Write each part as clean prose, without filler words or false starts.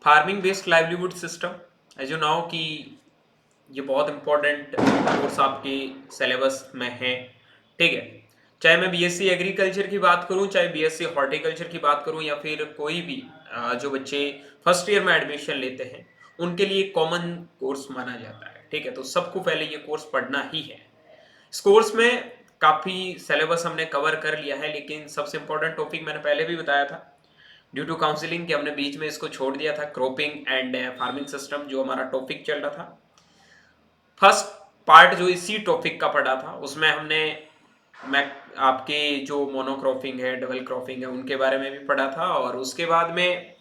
Farming based livelihood system, as you know कि ये बहुत इंपॉर्टेंट कोर्स आपके सिलेबस में है। ठीक है, चाहे मैं बीएससी एग्रीकल्चर की बात करूं, चाहे बीएससी हॉर्टिकल्चर की बात करूं, या फिर कोई भी जो बच्चे फर्स्ट ईयर में एडमिशन लेते हैं उनके लिए कॉमन कोर्स माना जाता है। ठीक है, तो सबको पहले ये कोर्स पढ़ना ही है। इस कोर्स में काफ़ी सिलेबस हमने कवर कर लिया है, लेकिन सबसे इंपॉर्टेंट टॉपिक मैंने पहले भी बताया था, ड्यू टू काउंसिलिंग कि हमने बीच में इसको छोड़ दिया था, क्रॉपिंग एंड फार्मिंग सिस्टम जो हमारा टॉपिक चल रहा था। फर्स्ट पार्ट जो इसी टॉपिक का पढ़ा था उसमें हमने मैं आपके जो मोनोक्रॉपिंग है, डबल क्रॉपिंग है, उनके बारे में भी पढ़ा था, और उसके बाद में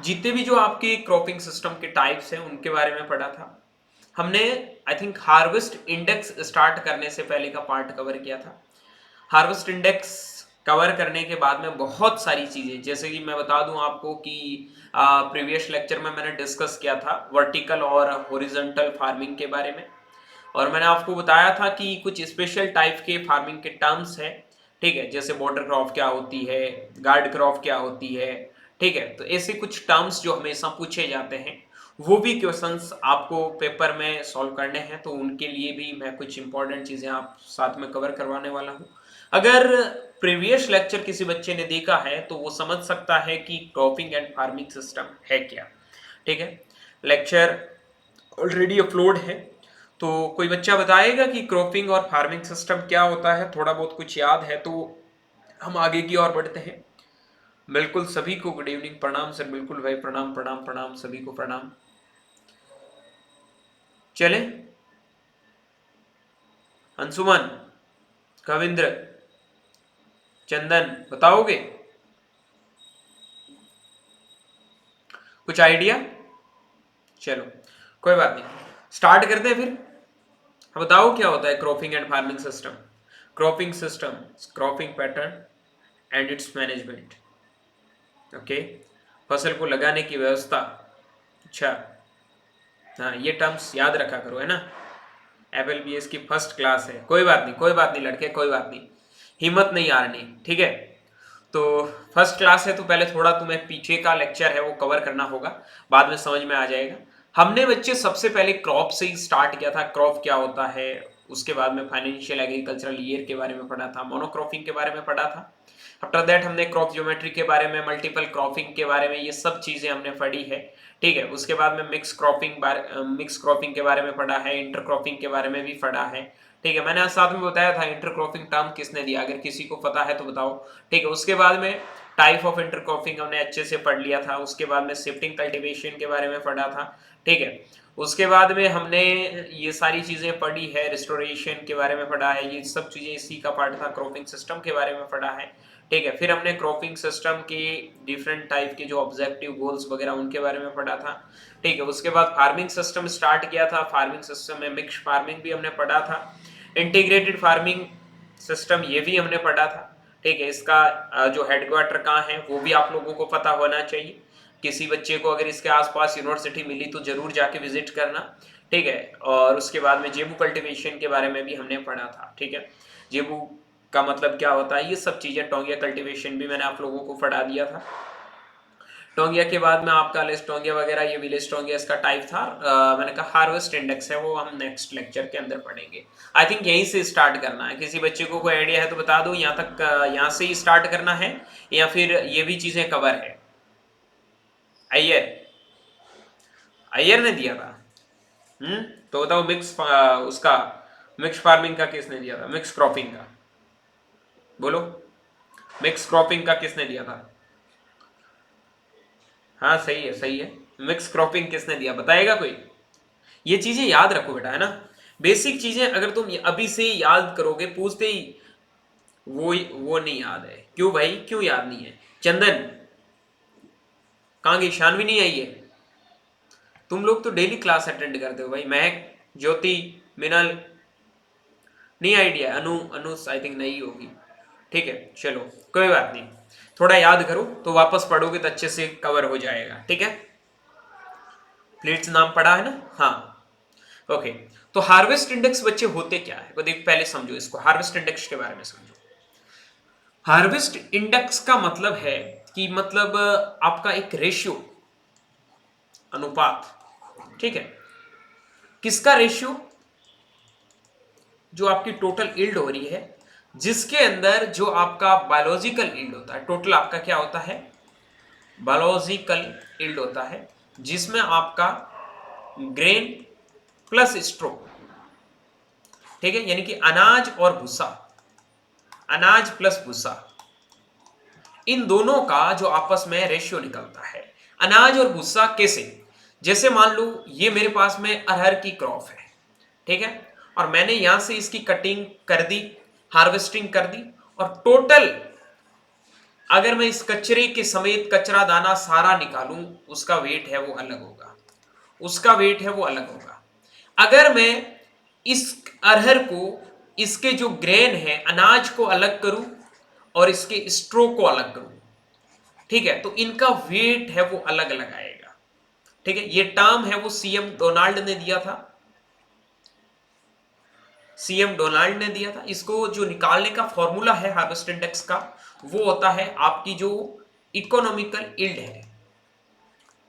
जितने भी जो आपके क्रॉपिंग सिस्टम के टाइप्स हैं उनके बारे में पढ़ा था। हमने I think harvest index start करने से पहले का पार्ट कवर किया था। हार्वेस्ट इंडेक्स कवर करने के बाद में बहुत सारी चीज़ें, जैसे कि मैं बता दूं आपको कि प्रीवियस लेक्चर में मैंने डिस्कस किया था वर्टिकल और हॉरिजॉन्टल फार्मिंग के बारे में, और मैंने आपको बताया था कि कुछ स्पेशल टाइप के फार्मिंग के टर्म्स हैं। ठीक है, जैसे बॉर्डर क्रॉप क्या होती है, गार्ड क्रॉप क्या होती है। ठीक है, तो ऐसे कुछ टर्म्स जो हमेशा पूछे जाते हैं, वो भी क्वेश्चंस आपको पेपर में सॉल्व करने हैं, तो उनके लिए भी मैं कुछ इंपॉर्टेंट चीज़ें आप साथ में कवर करवाने वाला हूँ। अगर प्रीवियस लेक्चर किसी बच्चे ने देखा है तो वो समझ सकता है कि क्रॉपिंग एंड फार्मिंग सिस्टम है क्या। ठीक है, लेक्चर ऑलरेडी अपलोड है, तो कोई बच्चा बताएगा कि क्रॉपिंग और फार्मिंग सिस्टम क्या होता है? थोड़ा बहुत कुछ याद है तो हम आगे की ओर बढ़ते हैं। बिल्कुल सभी को गुड इवनिंग, प्रणाम सर, बिल्कुल भाई, प्रणाम प्रणाम प्रणाम, सभी को प्रणाम। चले, अंशुमन, कविंद्र, चंदन, बताओगे कुछ आइडिया? चलो कोई बात नहीं, स्टार्ट करते हैं फिर। बताओ क्या होता है cropping and farming system? Cropping system, cropping pattern and it's management. Okay, फसल को लगाने की व्यवस्था। अच्छा, हाँ ये टर्म्स याद रखा करो, है ना। FLBS की फर्स्ट क्लास है, कोई बात नहीं, कोई बात नहीं लड़के, कोई बात नहीं, हिम्मत नहीं हारनी। ठीक है, तो फर्स्ट क्लास है तो पहले थोड़ा तुम्हें पीछे का लेक्चर है वो कवर करना होगा, बाद में समझ में आ जाएगा। हमने बच्चे सबसे पहले क्रॉप से ही स्टार्ट किया था, क्रॉप क्या होता है, उसके बाद में फाइनेंशियल एग्रीकल्चरल ईयर के बारे में पढ़ा था, मोनोक्रॉपिंग के बारे में पढ़ा था। आफ्टर दैट हमने क्रॉप ज्योमेट्री के बारे में, मल्टीपल क्रॉपिंग के बारे में, ये सब चीज़ें हमने पढ़ी है। ठीक है, उसके बाद में मिक्स क्रॉपिंग के बारे में पढ़ा है, इंटर क्रॉपिंग के बारे में भी पढ़ा है। ठीक है, मैंने आज साथ में बताया था इंटर क्रॉपिंग टर्म किसने दिया, अगर किसी को पता है तो बताओ। ठीक है, उसके बाद में टाइप ऑफ इंटर क्रॉपिंग हमने अच्छे से पढ़ लिया था, उसके बाद में शिफ्टिंग कल्टीवेशन के बारे में पढ़ा था। ठीक है, उसके बाद में हमने ये सारी चीज़ें पढ़ी है, रिस्टोरेशन के बारे में पढ़ा है, ये सब चीज़ें इसी का पार्ट था, क्रॉपिंग सिस्टम के बारे में पढ़ा है। ठीक है, फिर हमने क्रॉपिंग सिस्टम के डिफरेंट टाइप के जो ऑब्जेक्टिव गोल्स वगैरह उनके बारे में पढ़ा था। ठीक है, उसके बाद फार्मिंग सिस्टम स्टार्ट किया था, फार्मिंग सिस्टम में मिक्स फार्मिंग भी हमने पढ़ा था, इंटीग्रेटेड फार्मिंग सिस्टम ये भी हमने पढ़ा था। ठीक है, इसका जो हेडक्वार्टर कहाँ है वो भी आप लोगों को पता होना चाहिए। किसी बच्चे को अगर इसके आसपास यूनिवर्सिटी मिली तो जरूर जाके विजिट करना। ठीक है, और उसके बाद में जेबू कल्टीवेशन के बारे में भी हमने पढ़ा था। ठीक है, जेबू का मतलब क्या होता है, ये सब चीज़ें, टोंगिया कल्टीवेशन भी मैंने आप लोगों को पढ़ा दिया था। टोंगिया के बाद में आपका लिस्ट टोंगिया वगैरह, ये विलेज टोंगिया इसका टाइप था। मैंने कहा हार्वेस्ट इंडेक्स है, वो हम नेक्स्ट लेक्चर के अंदर पढ़ेंगे। आई थिंक यहीं से स्टार्ट करना है, किसी बच्चे को कोई आइडिया है तो बता दो, यहाँ तक यहाँ से ही स्टार्ट करना है या फिर ये भी चीज़ें कवर है? अय्यर, अय्यर ने दिया था। तो बताओ मिक्स उसका मिक्स फार्मिंग का किसने दिया था, मिक्स क्रॉपिंग का बोलो, मिक्स क्रॉपिंग का किसने दिया था? हाँ सही है, सही है, मिक्स क्रॉपिंग किसने दिया, बताएगा कोई? ये चीजें याद रखो बेटा, है ना, बेसिक चीजें अगर तुम अभी से याद करोगे, पूछते ही वो नहीं याद है। क्यों भाई, क्यों याद नहीं है? चंदन कहाँ गई, शानवी नहीं आई है? तुम लोग तो डेली क्लास अटेंड करते हो भाई, महक, ज्योति, मिनल, नहीं idea, Anu, Anu I think नहीं होगी। ठीक है, चलो कोई बात नहीं, थोड़ा याद करो तो वापस पढ़ोगे तो अच्छे से कवर हो जाएगा। ठीक है, प्लेट्स नाम पढ़ा है ना, हाँ ओके। तो हार्वेस्ट इंडेक्स बच्चे होते क्या है, वो देख पहले समझो इसको, हार्वेस्ट इंडेक्स के बारे में समझो। हार्वेस्ट इंडेक्स का मतलब है कि मतलब आपका एक रेशियो, अनुपात, ठीक है, किसका रेशियो, जो आपकी टोटल यील्ड हो रही है, जिसके अंदर जो आपका बायोलॉजिकल यील्ड होता है, टोटल आपका क्या होता है, बायोलॉजिकल यील्ड होता है, जिसमें आपका ग्रेन प्लस स्ट्रो, ठीक है, यानी कि अनाज और भूसा, अनाज प्लस भूसा, इन दोनों का जो आपस में रेशियो निकलता है। अनाज और भूसा कैसे, जैसे मान लो ये मेरे पास में अरहर की क्रॉप है, ठीक है, और मैंने यहां से इसकी कटिंग कर दी, हार्वेस्टिंग कर दी, और टोटल अगर मैं इस कचरे के समेत कचरा दाना सारा निकालूं, उसका वेट है वो अलग होगा, उसका वेट है वो अलग होगा। अगर मैं इस अरहर को, इसके जो ग्रेन है, अनाज को अलग करूं और इसके स्ट्रो को अलग करूं, ठीक है, तो इनका वेट है वो अलग अलग आएगा, ठीक है। ये टर्म है वो सीएम डोनाल्ड ने दिया था, सीएम डोनाल्ड ने दिया था। इसको जो निकालने का फॉर्मूला है हार्वेस्ट इंडेक्स का, वो होता है आपकी जो इकोनॉमिकल यील्ड है,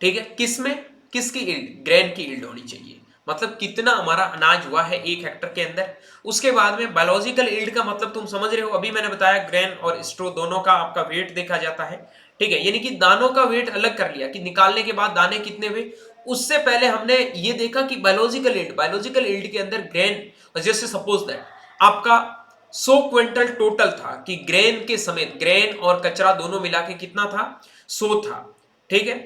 ठीक है, किसमें, किसकी यील्ड, ग्रेन की यील्ड होनी चाहिए, मतलब कितना हमारा अनाज हुआ है 1 हेक्टर के अंदर। उसके बाद में बायोलॉजिकल यील्ड का मतलब तुम समझ रहे हो, अभी मैंने बताया ग्रेन और स्ट्रो दोनों का आपका वेट देखा जाता है, ठीक है, यानी कि दानों का वेट अलग कर लिया कि निकालने के बाद दाने कितने हुए। उससे पहले हमने ये देखा कि बायोलॉजिकल यील्ड, बायोलॉजिकल यील्ड के अंदर ग्रेन, जैसे सपोज दैट आपका 100 क्विंटल टोटल था, कि ग्रेन के समेत, ग्रेन और कचरा दोनों मिला के कितना था, 100 था, ठीक है,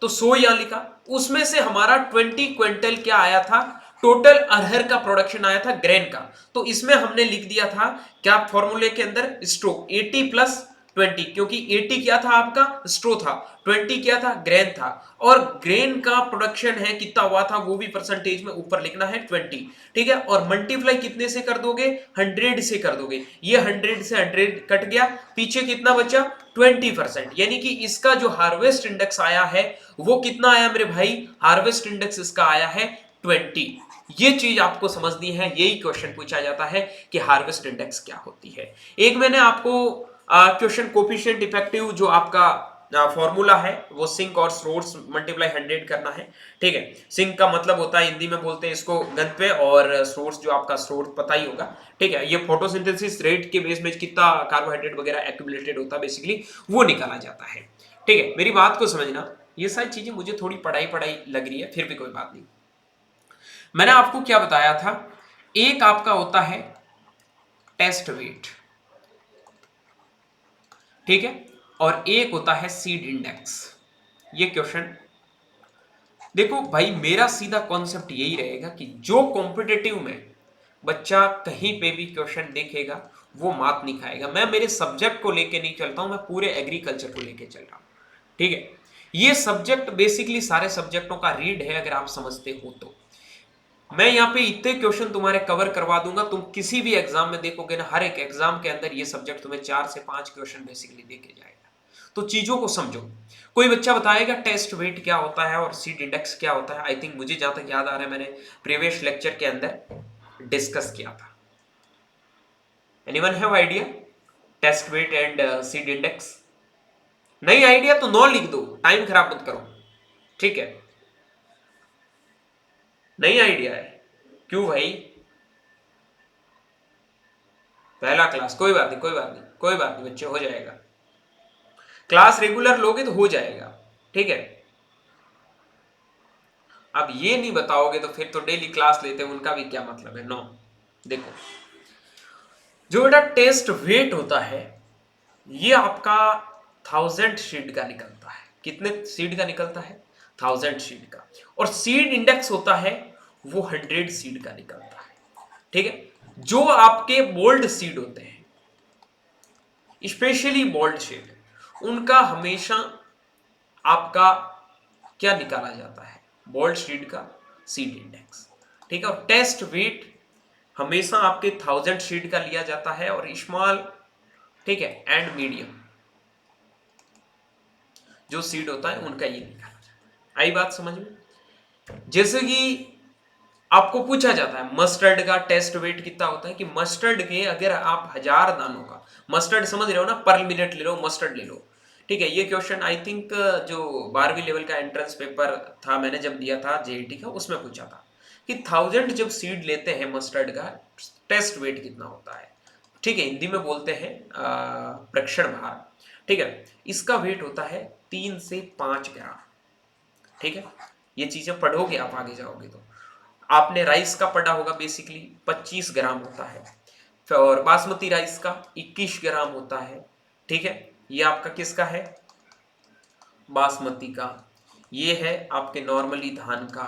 तो 100 यहां लिखा, उसमें से हमारा 20 क्विंटल क्या आया था, टोटल अरहर का प्रोडक्शन आया था ग्रेन का, तो इसमें हमने लिख दिया था क्या फॉर्मूले के अंदर, स्ट्रो 80 प्लस 20, क्योंकि 80 क्या था आपका, स्ट्रो था, 20 क्या था, ग्रेन था, और ग्रेन का प्रोडक्शन है कितना हुआ था वो भी परसेंटेज में ऊपर लिखना है 20, ठीक है, और मल्टीप्लाई कितने से कर दोगे, 100 से कर दोगे, ये 100 से 100 कट गया, पीछे कितना बचा, 20%, यानी कि इसका जो हार्वेस्ट इंडेक्स आया है वो कितना आया मेरे भाई, हार्वेस्ट इंडेक्स इसका आया है 20। ये चीज आपको समझनी है, यही क्वेश्चन पूछा जाता है कि हार्वेस्ट इंडेक्स क्या होती है। एक मैंने आपको क्वेश्चन कोफिशिएंट इफेक्टिव जो आपका फॉर्मूला है वो सिंक और सोर्स मल्टीप्लाई 100 करना है, ठीक है। सिंक का मतलब होता है, हिंदी में बोलते हैं इसको गंतव्य, और सोर्स जो आपका सोर्स पता ही होगा, ठीक है, ये फोटोसिंथेसिस रेट के बेस में कितना कार्बोहाइड्रेट वगैरह एक्यूमुलेटेड होता है बेसिकली वो निकाला जाता है, ठीक है। मेरी बात को समझना, ये सारी चीजें मुझे थोड़ी पढ़ाई पढ़ाई लग रही है, फिर भी कोई बात नहीं। मैंने आपको क्या बताया था, एक आपका होता है टेस्ट वेट, ठीक है, और एक होता है सीड इंडेक्स। ये क्वेश्चन देखो भाई, मेरा सीधा कॉन्सेप्ट यही रहेगा कि जो कॉम्पिटिटिव में बच्चा कहीं पे भी क्वेश्चन देखेगा वो मात नहीं खाएगा। मैं मेरे सब्जेक्ट को लेके नहीं चलता हूं, मैं पूरे एग्रीकल्चर को लेके चल रहा हूं, ठीक है। ये सब्जेक्ट बेसिकली सारे सब्जेक्टों का रीड है, अगर आप समझते हो तो। मैं यहाँ पे इतने क्वेश्चन तुम्हारे कवर करवा दूंगा, तुम किसी भी एग्जाम में देखोगे ना, हर एक एग्जाम के अंदर ये सब्जेक्ट तुम्हें 4 से 5 क्वेश्चन बेसिकली देके जाएगा। तो चीजों को समझो। कोई बच्चा बताएगा टेस्ट वेट क्या होता है और सीड इंडेक्स क्या होता है। आई थिंक मुझे जहां तक याद आ रहा है मैंने प्रीवियस लेक्चर के अंदर डिस्कस किया था। Anyone have idea test weight and seed index? नहीं आइडिया तो नो लिख दो, टाइम खराब मत करो, ठीक है। नहीं आइडिया है, क्यों भाई? पहला क्लास, कोई बात नहीं, कोई बात नहीं, कोई बात नहीं बच्चे, हो जाएगा। क्लास रेगुलर लोगे तो हो जाएगा, ठीक है। अब ये नहीं बताओगे तो फिर तो डेली क्लास लेते हैं, उनका भी क्या मतलब है। नो, देखो जो बेटा टेस्ट वेट होता है ये आपका 1000 सीड का निकलता है। कितने सीड का निकलता है? 1000 सीड का। और सीड इंडेक्स होता है वो 100 सीड का निकलता है, ठीक है। जो आपके बोल्ड सीड होते हैं, स्पेशली बोल्ड सीड, उनका हमेशा आपका क्या निकाला जाता है? बोल्ड सीड का सीड इंडेक्स, ठीक है। और टेस्ट वेट हमेशा आपके 1000 सीड का लिया जाता है, और स्मॉल, ठीक है, एंड मीडियम जो सीड होता है उनका ये निकाला जाता है। आई बात समझ में? जैसे कि आपको पूछा जाता है मस्टर्ड का टेस्ट वेट कितना होता है, कि मस्टर्ड के अगर आप 1000 दानों का, मस्टर्ड समझ रहे हो ना, पर मिनट ले लो, मस्टर्ड ले लो, ठीक है, ये क्वेश्चन आई थिंक जो 12वीं लेवल का एंट्रेंस पेपर था, मैंने जब दिया था जेईटी का, उसमें पूछा था कि 1000 जब सीड लेते हैं मस्टर्ड का, टेस्ट वेट कितना होता है। ठीक है, हिंदी में बोलते हैं प्रक्षण भार। ठीक है, इसका वेट होता है 3 से 5 ग्राम। ठीक है, ये चीजें पढ़ोगे आप आगे जाओगे तो। आपने राइस का पढ़ा होगा, बेसिकली 25 ग्राम होता है, और बासमती राइस का 21 ग्राम होता है। ठीक है, ये आपका किसका है, बासमती का। ये है आपके नॉर्मली धान का।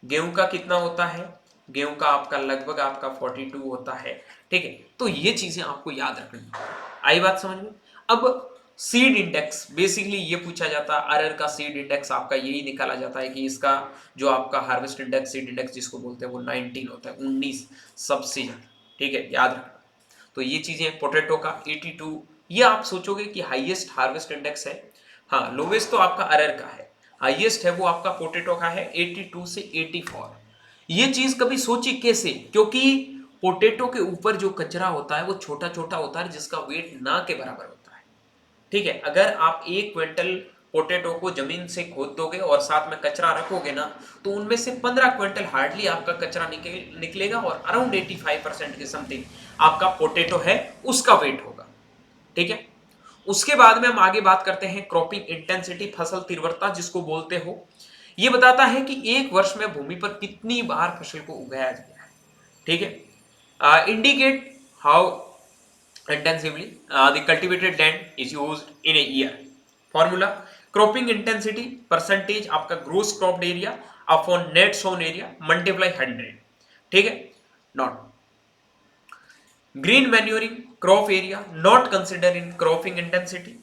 गेहूं का कितना होता है, गेहूं का आपका लगभग आपका 42 होता है। ठीक है, तो ये चीजें आपको याद रखनी। आई बात समझ में। अब सीड इंडेक्स, बेसिकली ये पूछा जाता है, अरहर का सीड इंडेक्स आपका यही निकाला जाता है कि इसका जो आपका हार्वेस्ट इंडेक्स, सीड इंडेक्स जिसको बोलते हैं, वो 19 होता है, 19 सबसे ज्यादा। ठीक है, याद रखना। तो ये चीजें, पोटैटो का 82, ये आप सोचोगे कि हाईएस्ट हार्वेस्ट इंडेक्स है। हाँ, लोवेस्ट तो आपका अरहर का है, हाईएस्ट है वो आपका पोटैटो का है 82 से 84। ये चीज कभी सोची कैसे, क्योंकि पोटैटो के ऊपर जो कचरा होता है वो छोटा छोटा होता है, जिसका वेट ना के बराबर होता है। ठीक है, अगर आप 1 क्विंटल पोटैटो को जमीन से खोद दोगे और साथ में कचरा रखोगे ना, तो उनमें से 15 क्विंटल हार्डली आपका कचरा निकलेगा, और अराउंड 85% के समथिंग आपका पोटैटो है उसका वेट होगा। ठीक है, उसके बाद में हम आगे बात करते हैं क्रॉपिंग इंटेंसिटी, फसल तीव्रता जिसको बोलते हो। यह बताता है कि एक वर्ष में भूमि पर कितनी बार फसल को उगाया गया है। ठीक है, indicate how intensively the cultivated land is used in a year. Formula: cropping intensity percentage आपका gross cropped area upon net sown area multiply 100. ठीक है, not green manuring crop area not considered in cropping intensity.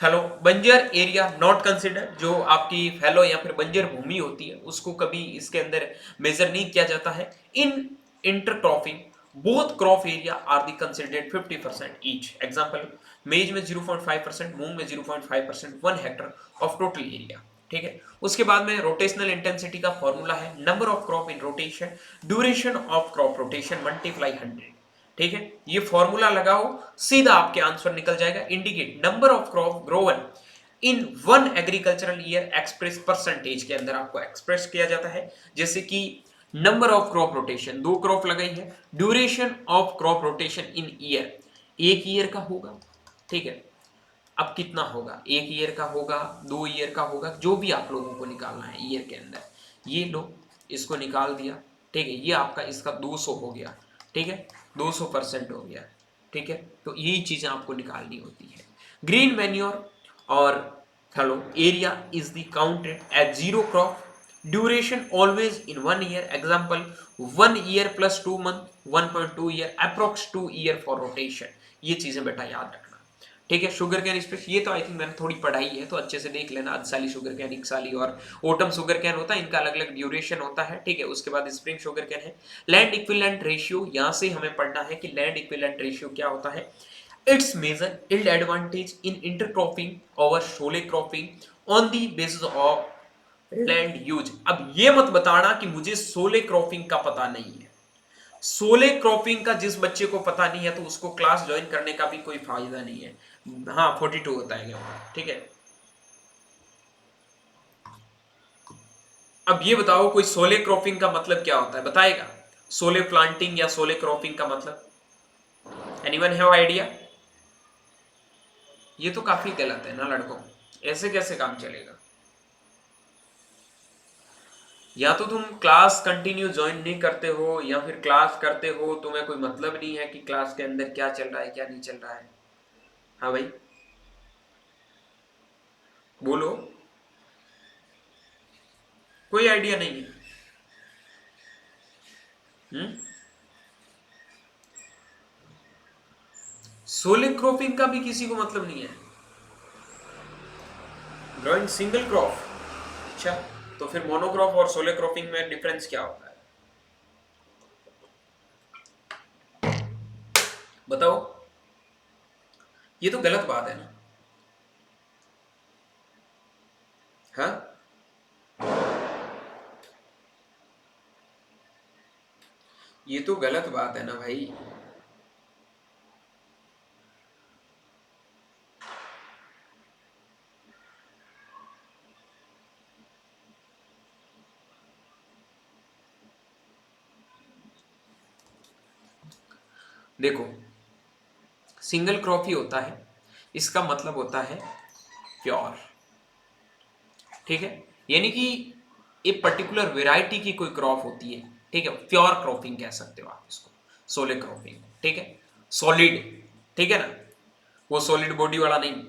फैलो बंजर area not consider, जो आपकी फैलो या फिर बंजर भूमि होती है उसको कभी इसके अंदर मेजर नहीं किया जाता है। In intercropping both crop area are the considered 50% each. Example, maize में 0.5%, मूंग में 0.5%, 1 हेक्टर ऑफ टोटल एरिया। ठीक है, उसके बाद में रोटेशनल इंटेंसिटी का फॉर्मूला है number of crop in rotation, duration of crop rotation multiply 100। ठीक है, ये फॉर्मूला लगाओ, सीधा आपके आंसर निकल जाएगा। Indicate number of crop grown in 1 agricultural year express percentage के अंदर आपको एक्सप्रेस किया जाता है, जैसे कि number of crop rotation, 2 crop लगाई है, duration of crop rotation in year, 1 year का होगा। ठीक है, अब कितना होगा, 1 ईयर का होगा, 2 ईयर का होगा, जो भी आप लोगों को निकालना है ईयर के अंदर। ये लो, इसको निकाल दिया। ठीक है, ये आपका इसका 200 हो गया। ठीक है, 200% हो गया। ठीक है, तो यही चीजें आपको निकालनी होती है। ग्रीन मैन्योर और hello area is the counted as zero crop, duration always in 1 year. Example, 1 year plus 2 month, 1.2 year, approx 2 year for rotation. ये चीजें बेटा याद रखना। ठीक है, शुगर कैन स्पेस, ये तो आई थिंक मैंने थोड़ी पढ़ाई है, तो अच्छे से देख लेना। अधसाली शुगर कैन, इकसाली और ओटम शुगर कैन होता है, इनका अलग अलग ड्यूरेशन होता है। ठीक है, उसके बाद स्प्रिंग शुगर कैन है। लैंड इक्विवेलेंट रेशियो, यहां से हमें पढ़ना है कि लैंड इक्विवेलेंट रेशियो क्या होता है। It's major yield advantage in intercropping over sole cropping on the basis of land use. अब ये मत बताना कि मुझे सोले क्रॉपिंग का पता नहीं है। सोले क्रॉपिंग का जिस बच्चे को पता नहीं है तो उसको क्लास ज्वाइन करने का भी कोई फायदा नहीं है। हाँ, 42 होता है गेहूं। ठीक है, अब ये बताओ कोई सोले क्रॉपिंग का मतलब क्या होता है, बताएगा? सोले प्लांटिंग या सोले क्रॉपिंग का मतलब एनीवन हैव आइडिया? ये तो काफी गलत है ना लड़कों, ऐसे कैसे काम चलेगा? या तो तुम क्लास कंटिन्यू ज्वाइन नहीं करते हो, या फिर क्लास करते हो तुम्हें कोई मतलब नहीं है कि क्लास के अंदर क्या चल रहा है क्या नहीं चल रहा है। हाँ भाई, बोलो, कोई आइडिया नहीं है। सोले क्रॉपिंग का भी किसी को मतलब नहीं है। ग्रोइंग सिंगल क्रॉप, अच्छा, तो फिर मोनोक्रॉप और सोले क्रॉपिंग में डिफरेंस क्या होता है, बताओ? ये तो गलत बात है ना। हाँ, ये तो गलत बात है ना भाई। देखो सिंगल क्रॉप ही होता है, इसका मतलब होता है प्योर, ठीक है, यानी कि एक पर्टिकुलर वेराइटी की कोई क्रॉप होती है, ठीक है, प्योर क्रॉपिंग कह सकते हो आप इसको, सोले क्रॉपिंग, ठीक है, सॉलिड, ठीक है ना, वो सॉलिड बॉडी वाला नहीं,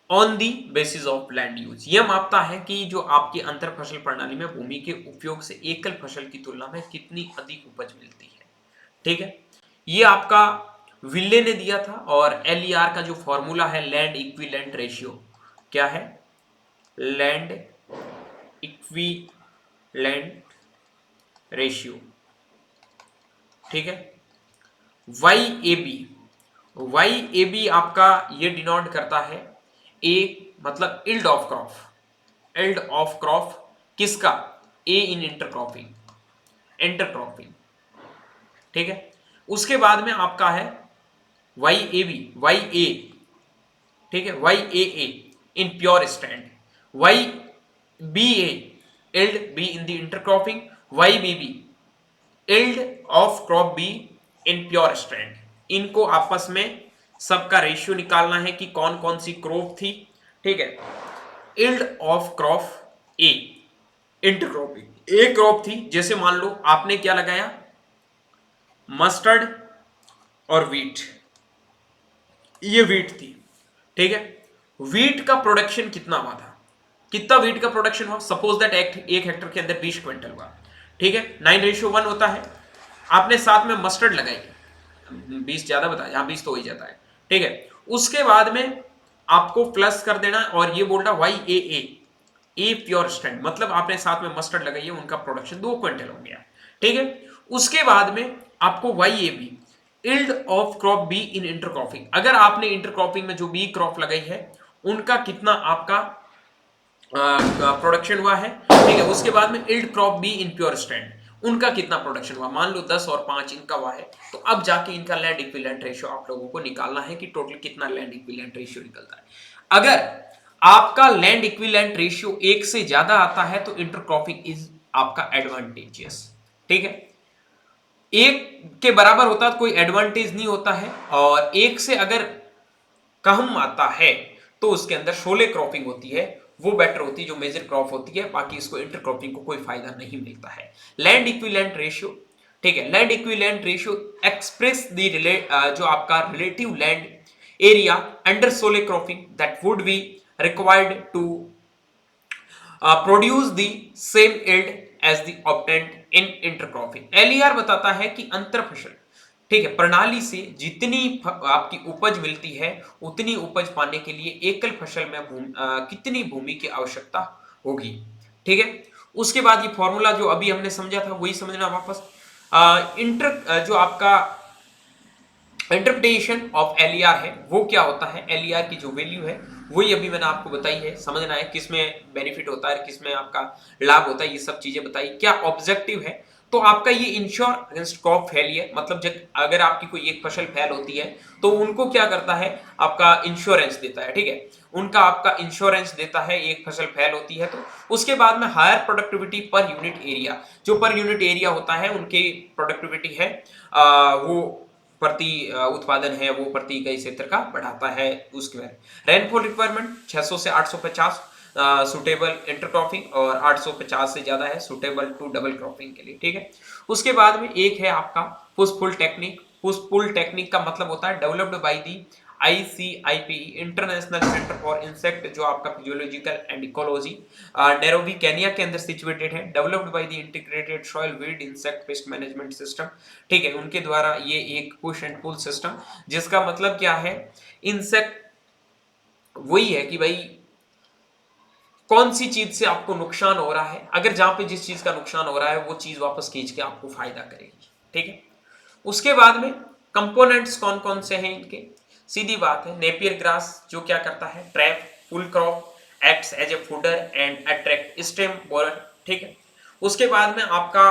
on the basis of land use. यह मापता है कि जो आपकी अंतर फसल प्रणाली में भूमि के उपयोग से एकल फसल की तुलना में कितनी अधिक उपज मिलती है, ठीक है। ये आपका विल्ले ने दिया था, और LER का जो फॉर्मूला है लैंड इक्विवेलेंट रेशियो, क्या है, लैंड इक्विवेलेंट रेशियो, ठीक है। YAB आपका ये डिनोट करता है ए, मतलब yield of crop, yield of crop किसका, ए इन इंटरक्रॉपिंग, ठीक है। उसके बाद में आपका है YA, ठीक है, YAA in pure stand, YBA yield be in the intercropping, YBB yield of crop be in pure stand. इनको आपस में सबका रेशियो निकालना है कि कौन कौन सी क्रॉप थी, ठीक है। Yield of crop A, intercropping A crop थी, जैसे मान लो आपने क्या लगाया, मस्टर्ड और वीट, ये वीट थी, ठीक है। वीट का प्रोडक्शन कितना हुआ था, कितना वीट का प्रोडक्शन हुआ, सपोज दैट एक हेक्टर के अंदर 20 क्विंटल हुआ, ठीक है, 9:1 होता है। आपने साथ में मस्टर्ड लगाई, 20 ज्यादा बताया, यहाँ 20 तो हो ही जाता है, ठीक है। उसके बाद में आपको प्लस कर देना, और ये बोल रहा YAA ए प्योर स्टैंड, मतलब आपने साथ में मस्टर्ड लगाई है, उनका प्रोडक्शन 2 क्विंटल हो गया, ठीक है। उसके बाद में आपको YAB yield of crop be in intercropping, अगर आपने इंटरक्रॉपिंग में जो बी क्रॉप लगाई है उनका कितना आपका प्रोडक्शन हुआ है, ठीक है। उसके बाद में yield crop be in pure stand, उनका कितना प्रोडक्शन हुआ, मान लो 10 और 5 इनका हुआ है, तो अब जाके इनका लैंड इक्विवेलेंट रेशियो आप लोगों को निकालना है कि टोटल कितना लैंड इक्विवेलेंट रेशियो निकलता है। अगर आपका लैंड इक्विवेलेंट रेशियो 1 से ज्यादा आता है तो इंटरक्रॉपिंग इज आपका एडवांटेजियस, ठीक है। 1 के बराबर होता है तो कोई एडवांटेज नहीं होता है, और 1 से अगर कम आता है तो उसके अंदर शोले क्रॉपिंग होती है, वो बेटर होती है, जो मेजर क्रॉप होती है, बाकी इसको इंटरक्रॉपिंग को कोई फायदा नहीं मिलता है। लैंड इक्विवेलेंट रेशियो, ठीक है, land equivalent ratio express the जो आपका relative land area under sole cropping that would be required to produce the same yield as the obtained in intercropping. LER बताता है कि अंतर फसल, ठीक है, प्रणाली से जितनी आपकी उपज मिलती है उतनी उपज पाने के लिए एकल फसल में कितनी भूमि की आवश्यकता होगी, ठीक है। उसके बाद ये फॉर्मूला जो अभी हमने समझा था वही समझना वापस। जो आपका इंटरप्रिटेशन ऑफ LER है वो क्या होता है, LER की जो वैल्यू है वही अभी मैंने आपको बताई है, समझना है किस में बेनिफिट होता है, किस में आपका लाभ होता है, ये सब चीजें बताई। क्या ऑब्जेक्टिव है, तो आपका ये इंश्योर अगेंस्ट क्रॉप फेलियर, मतलब जब अगर आपकी कोई एक फसल फेल होती है तो उनको क्या करता है, आपका इंश्योरेंस देता है, ठीक है, उनका आपका इंश्योरेंस देता है, एक फसल फेल होती है तो। उसके बाद में higher productivity per unit area, जो पर यूनिट एरिया होता है उनकी प्रोडक्टिविटी है वो प्रति उत्पादन है वो प्रति इकाई क्षेत्र का बढ़ाता है। उसके बाद रेनफॉल रिक्वायरमेंट 600 से 850 सुटेबल इंटरक्रॉपिंग, और 850 से ज्यादा है सुटेबल टू डबल क्रॉपिंग के लिए, ठीक है। उसके बाद में एक है आपका push pull technique. Push pull technique का मतलब होता है developed by the ICIPE international centre for insect, जो आपका physiological and ecology Nairobi Kenya के अंदर सिचुएटेड है। Developed by the integrated soil weed insect pest management system, ठीक है, उनके द्वारा ये एक पुश एंड पुल सिस्टम, जिसका मतलब क्या है, इंसेक्ट वही है कि भाई कौन सी चीज से आपको नुकसान हो रहा है, अगर जहां पे जिस चीज का नुकसान हो रहा है वो चीज वापस खींच के आपको फायदा करेगी, ठीक है। उसके बाद में कंपोनेंट्स कौन कौन से हैं इनके, सीधी बात है, नेपियर ग्रास जो क्या करता है, trap full crop, acts as a fodder and attract stem borer, ठीक है। उसके बाद में आपका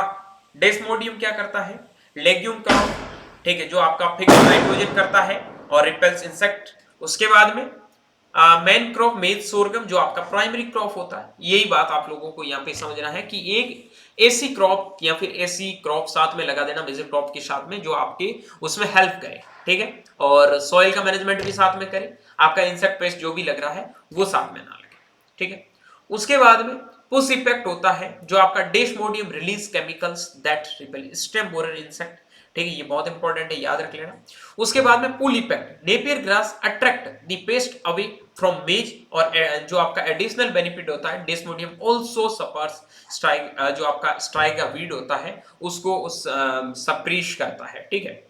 डेस्मोडियम क्या करता है, लेग्यूम क्रॉप, ठीक है, जो आपका फिक्स नाइट्रोजन करता है और रिपेल्स इंसेक्ट। उसके बाद में मेन क्रॉप मेज सोरगम जो आपका प्राइमरी क्रॉप होता है, यही बात आप लोगों को यहाँ पे समझना है कि एक ऐसी क्रॉप या फिर ऐसी क्रॉप साथ में लगा देना मेजर क्रॉप के साथ में जो आपके उसमें हेल्प करे, ठीक है, और सॉइल का मैनेजमेंट भी साथ में करे, आपका इंसेक्ट पेस्ट जो भी लग रहा है वो साथ में ना लगे, ठीक है। उसके बाद में पुश इफेक्ट होता है जो आपका desmodium release chemicals that repel stem borer insect, ठीक है, ये बहुत इंपॉर्टेंट है, याद रख लेना। उसके बाद में pull effect, Napier grass attract the pest away from maize, और जो आपका एडिशनल बेनिफिट होता है डेस्मोडियम आल्सो सफर्स स्ट्राइक, जो आपका स्ट्राइका वीड होता है उसको उस सप्रीश करता है, ठीक है।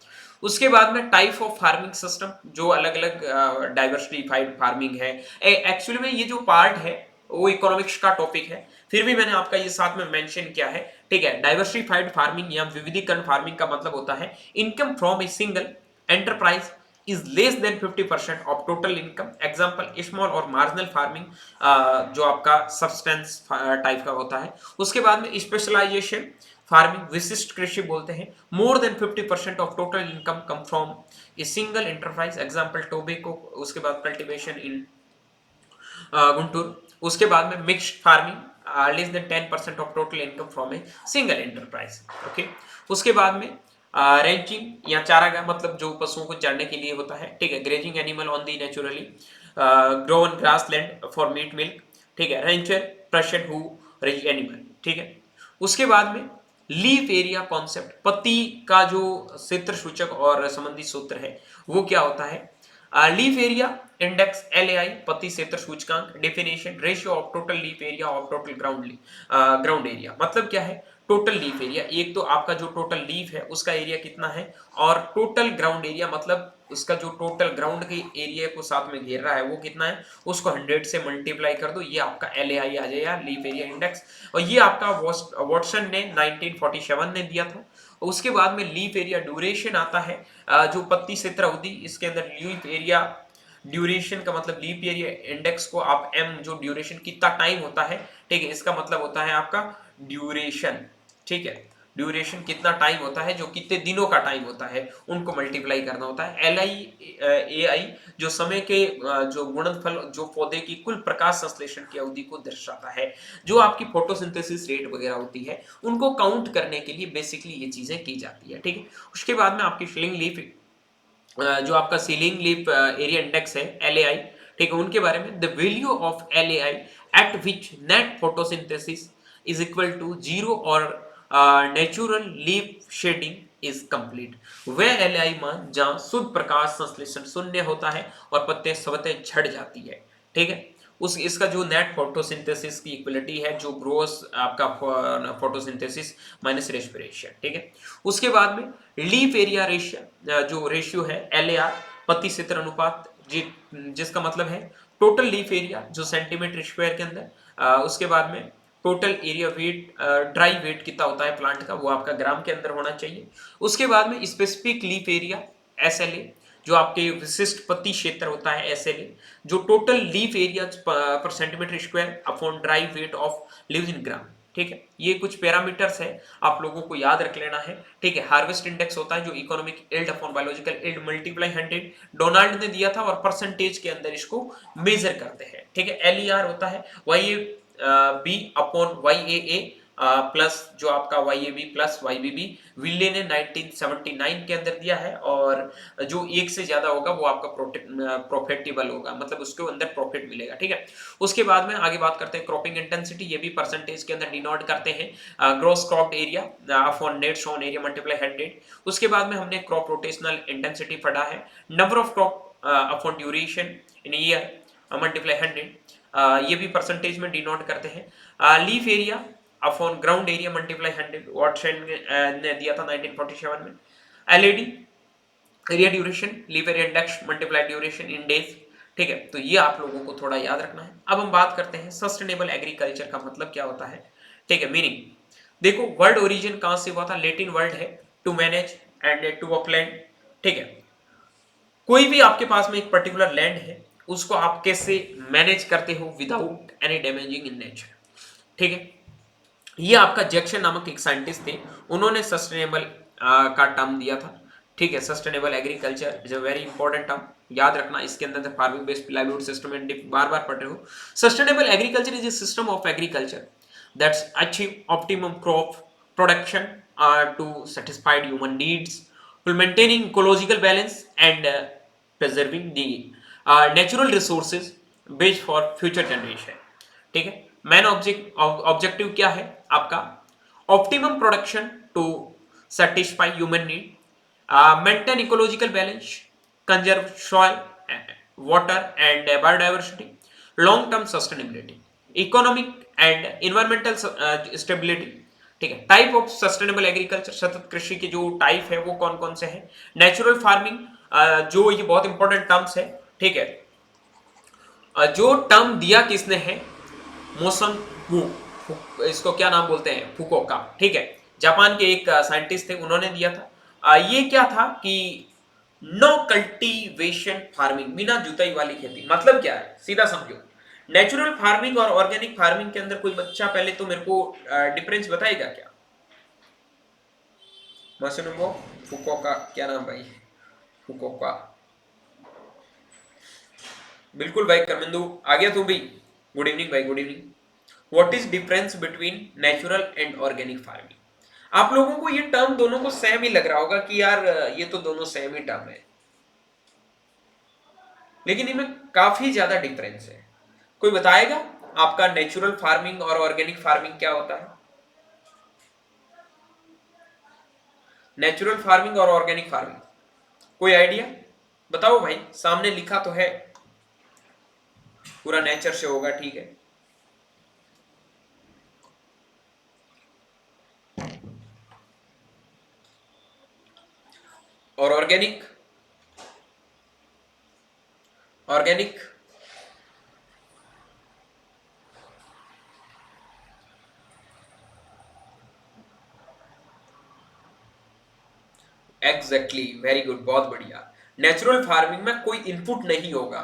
उसके बाद में टाइप ऑफ फार्मिंग सिस्टम, जो अलग अलग डाइवर्सिफाइड फार्मिंग है, एक्चुअली में ये जो पार्ट है वो इकोनॉमिक्स का टॉपिक है, फिर भी मैंने आपका ये साथ में मेंशन किया है, ठीक है। डाइवर्सिफाइड फार्मिंग या विविधीकरण फार्मिंग का मतलब होता है income from a single enterprise is less than 50% of total income, example small और मार्जिनल फार्मिंग, जो आपका सब्सटेंस टाइप का होता है। उसके बाद में स्पेशलाइजेशन फार्मिंग, विशिष्ट कृषि बोलते हैं, more than 50% of total income come from a single enterprise, example tobacco. उसके बाद कल्टीवेशन इन गुंटूर। उसके बाद में mixed farming, less than 10% of total income from a single enterprise, okay. उसके बाद में रेंचिंग या चारागाह, मतलब जो पशुओं को चरने के लिए होता है, ठीक है। Grazing animal on the naturally grown grass land for meat milk, ठीक है। Rancher person who raise animal, ठीक है। उसके बाद में लीफ एरिया कॉन्सेप्ट, पत्ती का जो क्षेत्र सूचक और संबंधी सूत्र है वो क्या होता है, लीफ एरिया इंडेक्स LAI, पत्ती क्षेत्र सूचकांक। Definition, ratio of total leaf area of total ground area, मतलब क्या है, टोटल लीफ एरिया, एक तो आपका जो टोटल लीफ है उसका एरिया कितना है, और टोटल ग्राउंड एरिया मतलब उसका जो टोटल ग्राउंड के एरिया को साथ में घेर रहा है वो कितना है, उसको 100 से मल्टीप्लाई कर दो, ये आपका LAI आ जाएगा, लीफ एरिया इंडेक्स। और ये आपका वॉटसन ने 1947 में दिया था। उसके बाद में लीफ एरिया ड्यूरेशन आता है, जो पत्ती क्षेत्र अवधि, इसके अंदर लीफ एरिया ड्यूरेशन का मतलब लीप एरिया इंडेक्स को आप m, जो ड्यूरेशन कितना टाइम होता है, ठीक है, इसका मतलब होता है आपका ड्यूरेशन, ठीक है, ड्यूरेशन कितना टाइम होता है, जो कितने दिनों का टाइम होता है, उनको मल्टीप्लाई करना होता है। LI AI जो समय के जो गुणनफल, जो पौधे की कुल प्रकाश संश्लेषण की अवधि को दर्शाता है, जो आपकी फोटोसिंथेसिस रेट वगैरह होती है, उनको काउंट करने के लिए बेसिकली ये चीजें की जाती है, ठीक है। उसके बाद में आपकी सीलिंग लीफ, जो आपका सीलिंग लीफ एरिया इंडेक्स है LAI, ठीक है, उनके बारे में, the value of LAI at which net photosynthesis is equal to 0 और natural leaf shading is complete, वह LAI मान जहां शुद्ध प्रकाश संश्लेषण शून्य होता है और पत्ते स्वतः झड़ जाती है, ठीक है। उस इसका जो नेट फोटोसिंथेसिस की इक्वलिटी है, जो ग्रोस आपका फोटोसिंथेसिस माइनस रेस्पिरेशन, ठीक है। उसके बाद में लीफ एरिया रेशियो, जो रेशियो है LAR, पत्ती क्षेत्र अनुपात, जिसका मतलब है टोटल लीफ एरिया जो सेंटीमीटर स्क्वायर के अंदर, उसके बाद में total area weight, dry weight कितना होता है प्लांट का, वो आपका ग्राम के अंदर होना चाहिए। उसके बाद में स्पेसिफिक लीफ एरिया SLA, जो आपके विशिष्ट पत्ती क्षेत्र होता है SLA, जो total leaf area per centimetre square upon dry weight of leaves in gram, ठीक है। ये कुछ पैरामीटर्स है, आप लोगों को याद रख लेना है, ठीक है। हार्वेस्ट इंडेक्स होता है जो economic yield upon biological yield multiply 100, Donald ने दिया था, और परसेंटेज के अंदर इसको मेजर करते हैं, ठीक है। LER होता है YAB अपॉन YAA प्लस जो आपका YAB प्लस YBB, विल्ले ने 1979 के अंदर दिया है, और जो एक से ज्यादा होगा वो आपका प्रॉफिटेबल होगा, मतलब उसके अंदर प्रॉफिट मिलेगा, ठीक है। उसके बाद में आगे बात करते हैं क्रॉपिंग इंटेंसिटी, ये भी परसेंटेज के अंदर डिनोट करते हैं, gross cropped area upon net sown area multiply 100। उसके बाद में हमने क्रॉप रोटेशनल इंटेंसिटी पढ़ा है, number of crop upon duration in year multiply 100, ये भी परसेंटेज में डिनोट करते हैं। Leaf area upon ground area multiply 100, Watson ने दिया था 1947 में। LAD area duration, leaf area index multiply duration इन डेज, ठीक है। तो ये आप लोगों को थोड़ा याद रखना है। अब हम बात करते हैं सस्टेनेबल एग्रीकल्चर का मतलब क्या होता है, ठीक है, मीनिंग। देखो वर्ड ओरिजिन कहां से हुआ था, लेटिन वर्ड है to manage and to upland, ठीक है। कोई भी आपके पास में एक पर्टिकुलर लैंड है, उसको आप कैसे मैनेज करते हो without any damaging in nature, ठीक है। ये आपका जैक्सन नामक एक साइंटिस्ट थे, उन्होंने सस्टेनेबल का टर्म दिया था, ठीक है। Sustainable agriculture is a very important term, याद रखना। इसके अंदर farming based livelihood system and बार बार पढ़ रहे हो। Sustainable agriculture is a system of agriculture that's achieve optimum crop production to satisfied human needs while maintaining ecological balance and preserving the natural resources based for future generation। ठीक है। Main objective क्या है आपका? Optimum production to satisfy human need, maintain ecological balance, conserve soil, water and biodiversity, long term sustainability, economic and environmental stability। ठीक है। Type of sustainable agriculture, सतत कृषि के जो टाइप है वो कौन कौन से हैं? नेचुरल फार्मिंग, जो ये बहुत इंपॉर्टेंट टर्म्स है। ठीक है। जो टर्म दिया किसने है? मोसन इसको क्या नाम बोलते हैं? फुकोका। ठीक है। जापान के एक साइंटिस्ट थे, उन्होंने दिया था। ये क्या था कि नो कल्टीवेशन फार्मिंग, बिना जुताई वाली खेती। मतलब क्या है सीधा समझो। नेचुरल फार्मिंग और ऑर्गेनिक फार्मिंग के अंदर कोई बच्चा पहले तो मेरे को डिफरेंस बताएगा क्या? मासुनुबो फुकोका, क्या नाम भाई? फुकोका। बिल्कुल भाई कर्मेंदु, आ गया तू भी। गुड इवनिंग भाई, good evening. What is difference between natural and organic farming? आप लोगों को ये टर्म दोनों को सेम ही लग रहा होगा कि यार ये तो दोनों सेम ही टर्म है, लेकिन इनमें काफी ज्यादा डिफरेंस है। कोई बताएगा आपका नेचुरल फार्मिंग और ऑर्गेनिक फार्मिंग क्या होता है? नेचुरल फार्मिंग और ऑर्गेनिक फार्मिंग कोई आइडिया बताओ भाई। सामने लिखा तो है, पूरा नेचर से होगा, ठीक है। और organic? Organic exactly, very good, बहुत बढ़िया। नेचुरल फार्मिंग में कोई इनपुट नहीं होगा,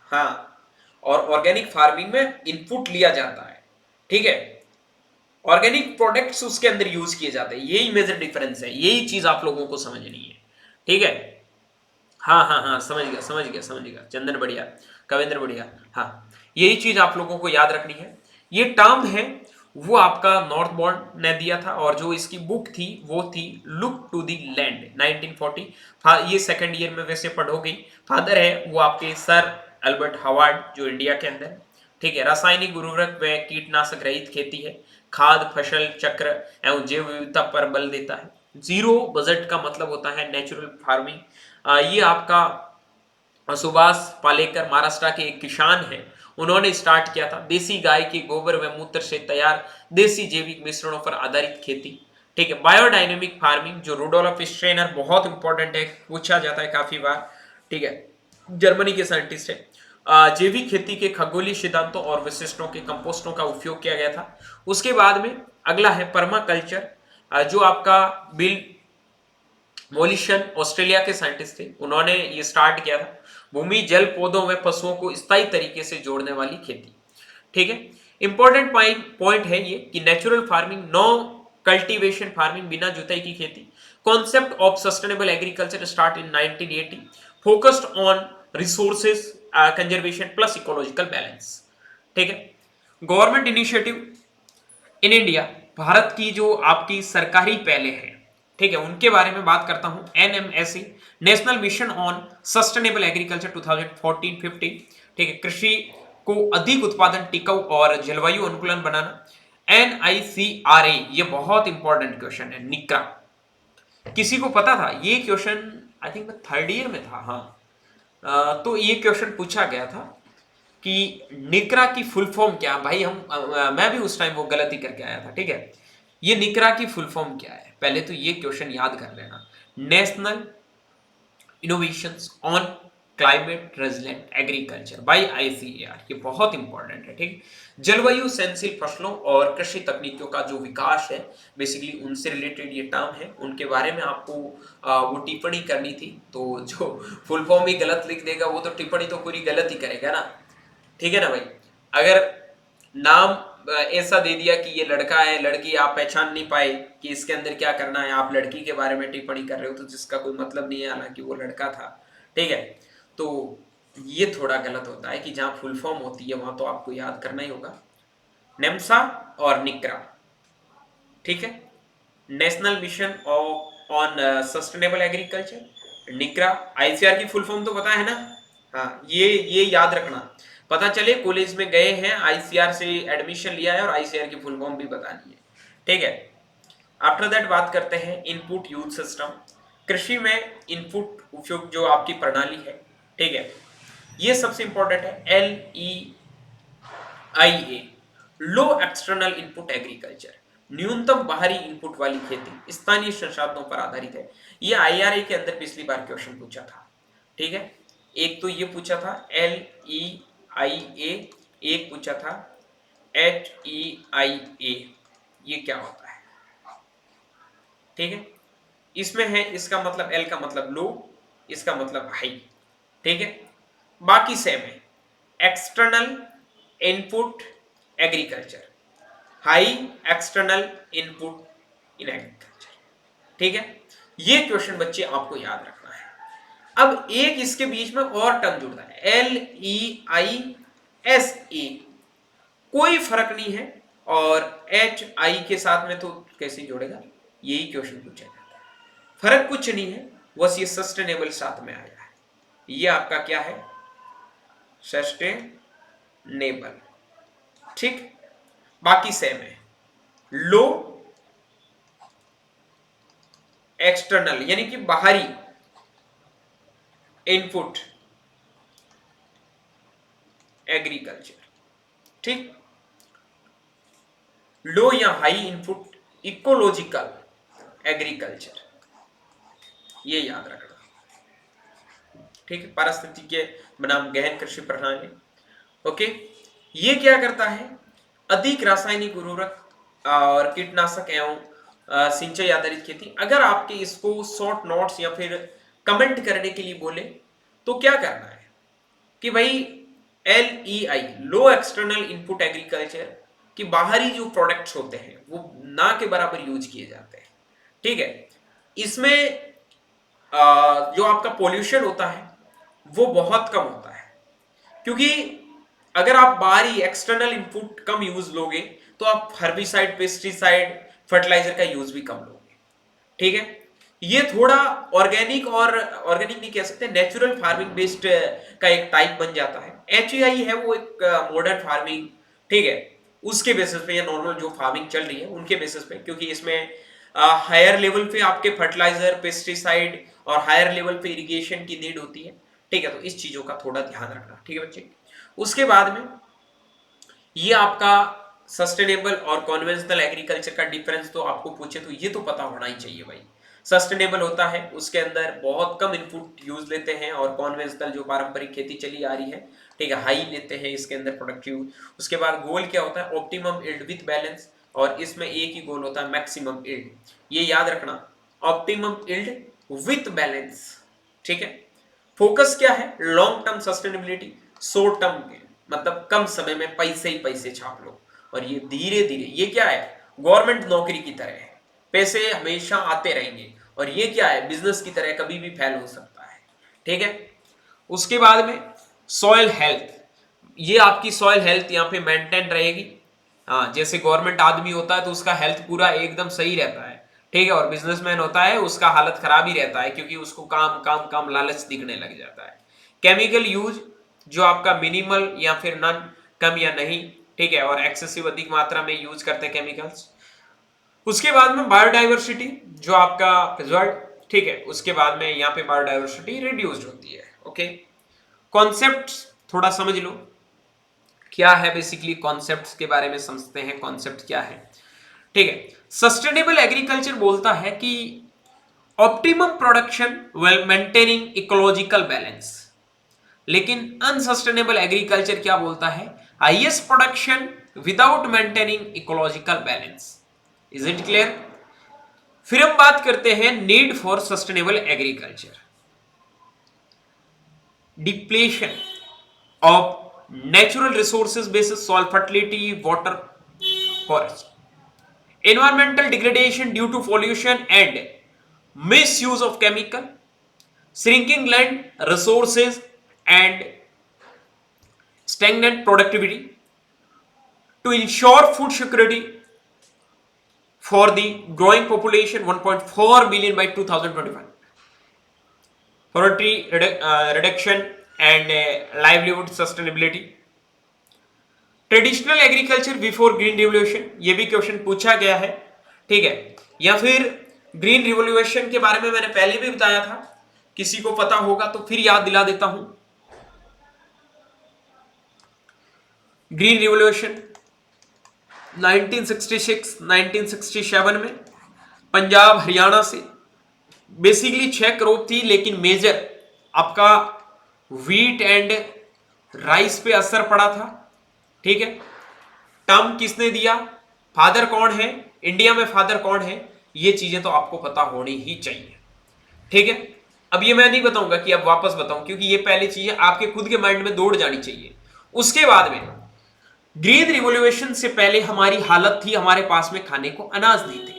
हाँ, और ऑर्गेनिक फार्मिंग में इनपुट लिया जाता है। ठीक है। ऑर्गेनिक प्रोडक्ट्स उसके अंदर यूज किए जाते हैं, यही मेजर डिफरेंस है, यही चीज आप लोगों को समझनी है। ठीक है। हाँ हाँ हाँ, समझ गया समझ गया समझ गया। चंदन बढ़िया, कविंद्र बढ़िया। हाँ, यही चीज आप लोगों को याद रखनी है। ये टर्म है वो आपका नॉर्थ बॉर्न ने दिया था, और जो इसकी बुक थी वो थी लुक टू द लैंड 1940। ये सेकंड ईयर में वैसे पढ़ोगे। फादर है वो आपके सर अल्बर्ट हावर्ड, जो इंडिया के अंदर। ठीक है। रासायनिक उर्वरक व कीटनाशक रहित खेती है, खाद फसल चक्र एवं जैव विविधता पर बल देता है। जीरो बजट का मतलब होता है नेचुरल फार्मिंग। ये आपका सुभाष पालेकर महाराष्ट्र के एक किसान हैं, उन्होंने स्टार्ट किया था। देसी गाय के गोबर व मूत्र से तैयार देसी जैविक मिश्रणों पर आधारित खेती। ठीक है। बायोडायनेमिक फार्मिंग, जो रूडोल्फ स्ट्रेनर, बहुत इंपॉर्टेंट है, पूछा जाता है काफी बार। ठीक है। जर्मनी के साइंटिस्ट है। जैविक खेती के खगोलीय सिद्धांतों और विशिष्टों के कंपोस्टों का उपयोग किया गया था। उसके बाद में अगला है पर्माकल्चर, जो आपका बिल मोलिशन ऑस्ट्रेलिया के साइंटिस्ट थे, उन्होंने ये स्टार्ट किया था। भूमि जल पौधों व पशुओं को स्थायी तरीके से जोड़ने वाली खेती। ठीक है। इंपॉर्टेंट पॉइंट है ये कि natural farming, no cultivation farming, बिना जुताई की खेती। Concept of sustainable agriculture start in 1980, focused on resources conservation plus ecological balance. ठीक है। गवर्नमेंट इनिशिएटिव इन इंडिया, भारत की जो आपकी सरकारी पहले है, ठीक है, उनके बारे में बात करता हूं। NMSE, national mission on sustainable agriculture 2014-15। ठीक है। कृषि को अधिक उत्पादन, टिकाऊ और जलवायु अनुकूलन बनाना। एनआईसीआरए, ये बहुत इंपॉर्टेंट क्वेश्चन है। निक्रा, किसी को पता था ये क्वेश्चन? आई थिंक मैं थर्ड ईयर में था, हाँ। तो ये क्वेश्चन पूछा गया था कि निकरा की फुल फॉर्म क्या? भाई मैं भी उस टाइम वो गलती करके आया था। ठीक है। ये निकरा की फुल फॉर्म क्या है, पहले तो ये क्वेश्चन याद कर लेना। National innovations on climate resilient agriculture by ICAR, ये बहुत इंपॉर्टेंट है। ठीक। जलवायु सहनशील फसलों और कृषि तकनीकों का जो विकास है, बेसिकली उनसे रिलेटेड ये टर्म है, उनके बारे में आपको वो टिप्पणी करनी थी। तो जो फुल फॉर्म ही गलत लिख देगा वो तो टिप्पणी तो पूरी गलत ही करेगा ना। ठीक है ना भाई। अगर नाम ऐसा दे दिया कि ये लड़का है लड़की, आप पहचान नहीं पाए कि इसके अंदर क्या करना है, आप लड़की के बारे में टिप्पणी कर रहे हो तो जिसका कोई मतलब नहीं है, हालांकि वो लड़का था। ठीक है, तो ये थोड़ा गलत होता है कि जहां फुल फॉर्म होती है वहां तो आपको याद करना ही होगा, नेम्सा और निक्रा। ठीक है, national mission on sustainable agriculture, NICRA. ICR की फुल फॉर्म तो पता है ना? हाँ, ये याद रखना, पता चले कॉलेज में गए हैं, आईसीआर से एडमिशन लिया है और आईसीआर की फुल फॉर्म भी बतानी है। ठीक है, आफ्टर दैट बात करते हैं इनपुट यूज सिस्टम। कृषि में इनपुट उपयोग जो आपकी प्रणाली है, ठीक है, ये सबसे इंपॉर्टेंट है। LEIA, लो एक्सटर्नल इनपुट एग्रीकल्चर, न्यूनतम बाहरी इनपुट वाली खेती स्थानीय संसाधनों पर आधारित है। ये IRA के अंदर पिछली बार क्वेश्चन पूछा था। ठीक है, एक तो ये पूछा था LEIA, एक पूछा था HEIA, ये क्या होता है? ठीक है, इसमें है, इसका मतलब L का मतलब लो, इसका मतलब हाई। ठीक है, बाकी सेम है। External input agriculture, high external input in agriculture. ठीक है, ये क्वेश्चन बच्चे आपको याद रखना है। अब एक इसके बीच में और टर्म जुड़ता है, LEISA, कोई फर्क नहीं है, और HI के साथ में तो कैसे जोड़ेगा, यही क्वेश्चन पूछा जाता है। फर्क कुछ नहीं है, बस ये सस्टेनेबल साथ में आया है। ये आपका क्या है? सस्टेनेबल। ठीक, बाकी सेम है। लो एक्सटर्नल यानी कि बाहरी इनपुट एग्रीकल्चर। ठीक, लो या हाई इनपुट इकोलॉजिकल एग्रीकल्चर, ये याद रखना। ठीक है, पारिस्थितिकी बनाम गहन कृषि प्रणाली। ओके, ये क्या करता है? अधिक रासायनिक उर्वरक और कीटनाशक एवं सिंचाई आधारित खेती। अगर आपके इसको शॉर्ट नोट्स या फिर कमेंट करने के लिए बोले तो क्या करना है कि भाई LEI, लो एक्सटर्नल इनपुट एग्रीकल्चर, कि बाहरी जो प्रोडक्ट्स होते हैं वो ना के बराबर यूज किए जाते हैं। ठीक है, इसमें जो आपका पोल्यूशन होता है वो बहुत कम होता है, क्योंकि अगर आप बाहरी एक्सटर्नल इनपुट कम यूज लोगे तो आप हर्बिसाइड, पेस्टिसाइड, फर्टिलाइजर का यूज भी कम लोगे। ठीक है, ये थोड़ा ऑर्गेनिक, और ऑर्गेनिक नहीं कह सकते, नेचुरल फार्मिंग बेस्ड का एक टाइप बन जाता है। HEI है वो एक मॉडर्न फार्मिंग, ठीक है, उसके बेसिस पे या नॉर्मल जो फार्मिंग चल रही है उनके बेसिस पे, क्योंकि इसमें हायर लेवल पे आपके फर्टिलाइजर, पेस्टिसाइड और हायर लेवल पे इरिगेशन की नीड होती है। ठीक है, तो इस चीजों का थोड़ा ध्यान रखना। ठीक है बच्चे, उसके बाद में ये आपका सस्टेनेबल और कॉन्वेंशनल एग्रीकल्चर का डिफरेंस तो आपको पूछे तो ये तो पता होना ही चाहिए भाई। सस्टेनेबल होता है उसके अंदर बहुत कम इनपुट यूज लेते हैं, और कॉन्वेंशनल जो पारंपरिक खेती चली आ रही है, ठीक है, हाई लेते हैं इसके अंदर प्रोडक्टिव। उसके बाद गोल क्या होता है? ऑप्टिमम यील्ड विद बैलेंस, और इसमें एक ही गोल होता है, मैक्सिमम यील्ड। ये याद रखना, ऑप्टिमम यील्ड विद बैलेंस। ठीक है, फोकस क्या है? Long term sustainability, short term के मतलब कम समय में पैसे ही पैसे छाप लो, और ये धीरे धीरे, ये क्या है? गवर्नमेंट नौकरी की तरह है, पैसे हमेशा आते रहेंगे, और ये क्या है? बिजनेस की तरह कभी भी फेल हो सकता है। ठीक है, उसके बाद में सॉइल हेल्थ, ये आपकी सॉइल हेल्थ यहाँ पे मेंटेन रहेगी। हाँ, जैसे गवर्नमेंट आदमी होता है तो उसका हेल्थ पूरा एकदम सही रहता है, ठीक है, और बिजनेसमैन होता है उसका हालत खराब ही रहता है, क्योंकि उसको काम काम काम लालच दिखने लग जाता है। केमिकल यूज जो आपका मिनिमल या फिर नन, कम या नहीं, ठीक है, और एक्सेसिव अधिक मात्रा में यूज करते हैं केमिकल्स। उसके बाद में बायोडाइवर्सिटी जो आपका रिजल्ट, ठीक है, उसके बाद में यहाँ पे बायोडाइवर्सिटी रिड्यूस्ड होती है। ओके, कॉन्सेप्ट थोड़ा समझ लो क्या है, बेसिकली कॉन्सेप्ट्स के बारे में समझते हैं, कॉन्सेप्ट क्या है। ठीक है, सस्टेनेबल एग्रीकल्चर बोलता है कि optimum production well maintaining ecological balance, लेकिन अनसस्टेनेबल एग्रीकल्चर क्या बोलता है? Highest production without maintaining ecological balance. Is it clear? फिर हम बात करते हैं need for sustainable agriculture. Depletion of natural resources basis soil fertility, water forest. Environmental degradation due to pollution and misuse of chemical, shrinking land resources and stagnant productivity. To ensure food security for the growing population 1.4 billion by 2025. Poverty reduction and livelihood sustainability. Traditional agriculture before green revolution, ये भी question पूछा गया है, ठीक है। या फिर green revolution के बारे में मैंने पहले भी बताया था, किसी को पता होगा तो फिर याद दिला देता हूं। ग्रीन रिवोल्यूशन 1966 1967 में पंजाब हरियाणा से बेसिकली 6 क्रॉप थी, लेकिन मेजर आपका व्हीट एंड राइस पे असर पड़ा था, ठीक है। टर्म किसने दिया, फादर कौन है, इंडिया में फादर कौन है, ये चीजें तो आपको पता होनी ही चाहिए, ठीक है। अब ये मैं नहीं बताऊंगा कि अब वापस बताऊं, क्योंकि ये पहले चीजें आपके खुद के माइंड में दौड़ जानी चाहिए। उसके बाद में ग्रीन रिवोल्यूशन से पहले हमारी हालत थी, हमारे पास में खाने को अनाज नहीं थे।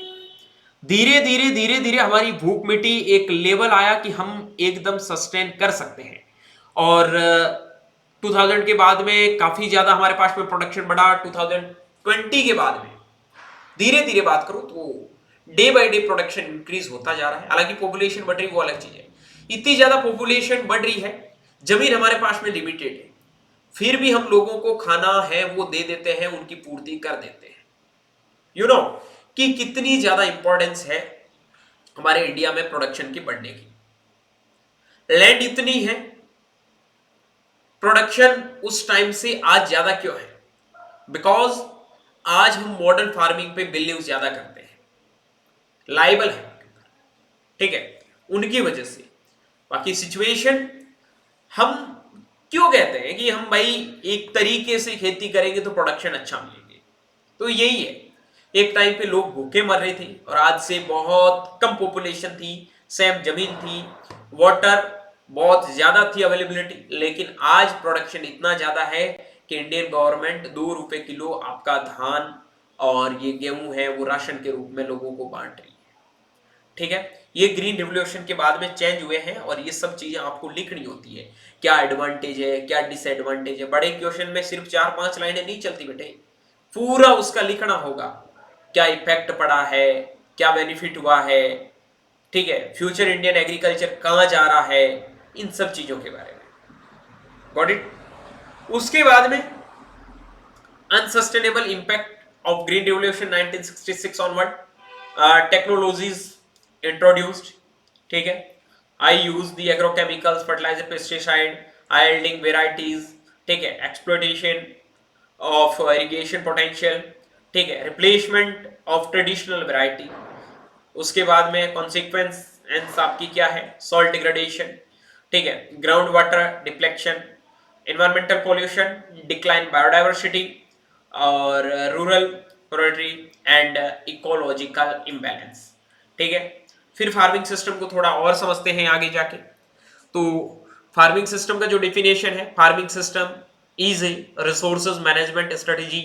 धीरे धीरे हमारी भूख मिटी, एक लेवल आया कि हम एकदम सस्टेन कर सकते हैं। और 2000 के बाद में काफी ज्यादा हमारे पास में प्रोडक्शन बढ़ा। 2020 के बाद में धीरे धीरे बात करो तो day by day production increase होता जा रहा है। हालांकि पॉपुलेशन बढ़ रही वो अलग चीज है, इतनी ज्यादा पॉपुलेशन बढ़ रही है, जमीन हमारे पास में लिमिटेड है, फिर भी हम लोगों को खाना है वो दे देते हैं, उनकी पूर्ति कर देते हैं। यू नो कि कितनी ज्यादा इंपॉर्टेंस है हमारे इंडिया में प्रोडक्शन की बढ़ने की। लैंड इतनी है, प्रोडक्शन उस टाइम से आज ज्यादा क्यों है? बिकॉज आज हम मॉडर्न फार्मिंग पे बिलीव ज्यादा करते हैं, लाइबल है, ठीक है, उनकी वजह से। बाकी सिचुएशन हम क्यों कहते हैं कि हम भाई एक तरीके से खेती करेंगे तो प्रोडक्शन अच्छा मिलेगी, तो यही है। एक टाइम पे लोग भूखे मर रहे थे और आज से बहुत कम पॉपुलेशन थी, सेम जमीन थी, वाटर बहुत ज्यादा थी अवेलेबिलिटी, लेकिन आज प्रोडक्शन इतना ज्यादा है कि इंडियन गवर्नमेंट 2 रुपए किलो आपका धान और ये गेहूं है वो राशन के रूप में लोगों को बांट रही है, ठीक है। ये ग्रीन रिवोल्यूशन के बाद में चेंज हुए हैं और ये सब चीजें आपको लिखनी होती है, क्या एडवांटेज है, क्या डिसएडवांटेज है। बड़े क्वेश्चन में सिर्फ 4-5 लाइनें नहीं चलती बेटे, पूरा उसका लिखना होगा, क्या इफेक्ट पड़ा है, क्या बेनिफिट हुआ है, ठीक है, फ्यूचर इंडियन एग्रीकल्चर कहां जा रहा है, इन सब चीजों के बारे में। Got it. उसके बाद में unsustainable impact of green revolution 1966 onward, technologies introduced, ठीक है। I use the agrochemicals, fertiliser, pesticide, yielding varieties, ठीक है, एक्सप्लोइटेशन ऑफ इरिगेशन पोटेंशियल, ठीक है, रिप्लेसमेंट ऑफ ट्रेडिशनल वैरायटी। उसके बाद में कॉन्सिक्वेंस आपकी क्या है, सॉल्ट डिग्रेडेशन, ठीक है, ground water depletion, environmental pollution, decline biodiversity और rural poverty and ecological imbalance, ठीक है। फिर फार्मिंग सिस्टम को थोड़ा और समझते हैं आगे जाके। तो फार्मिंग सिस्टम का जो डेफिनेशन है, farming system is a resources management strategy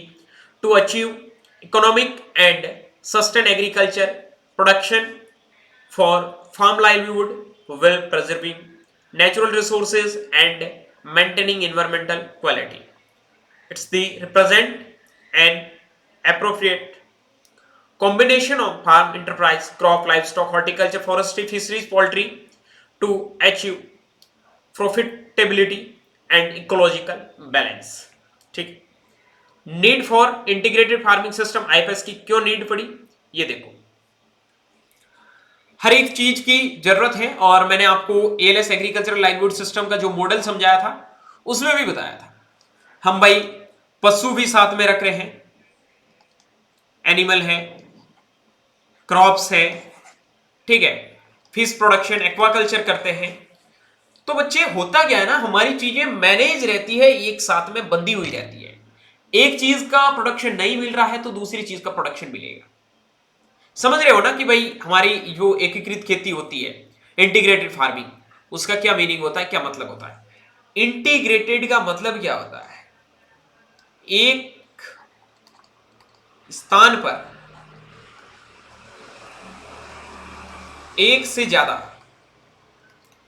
to achieve economic and sustain agriculture production for farm livelihood while preserving natural resources and maintaining environmental quality. It's the represent an appropriate combination of farm enterprise, crop, livestock, horticulture, forestry, fisheries, poultry to achieve profitability and ecological balance. ठीक। Need for integrated farming system, IFS की क्यों need पड़ी, ये देखो। हर एक चीज की जरूरत है और मैंने आपको एएलएस एग्रीकल्चरल लाइवलीहुड सिस्टम का जो मॉडल समझाया था उसमें भी बताया था। हम भाई पशु भी साथ में रख रहे हैं, एनिमल है, क्रॉप्स है, ठीक है, फिश प्रोडक्शन, एक्वाकल्चर करते हैं। तो बच्चे होता क्या है ना, हमारी चीजें मैनेज रहती है, एक साथ में बंधी हुई रहती है। एक चीज का प्रोडक्शन नहीं मिल रहा है तो दूसरी चीज का प्रोडक्शन मिलेगा। समझ रहे हो ना कि भाई हमारी जो एकीकृत खेती होती है, इंटीग्रेटेड फार्मिंग, उसका क्या मीनिंग होता है, क्या मतलब होता है? इंटीग्रेटेड का मतलब क्या होता है? एक स्थान पर एक से ज्यादा,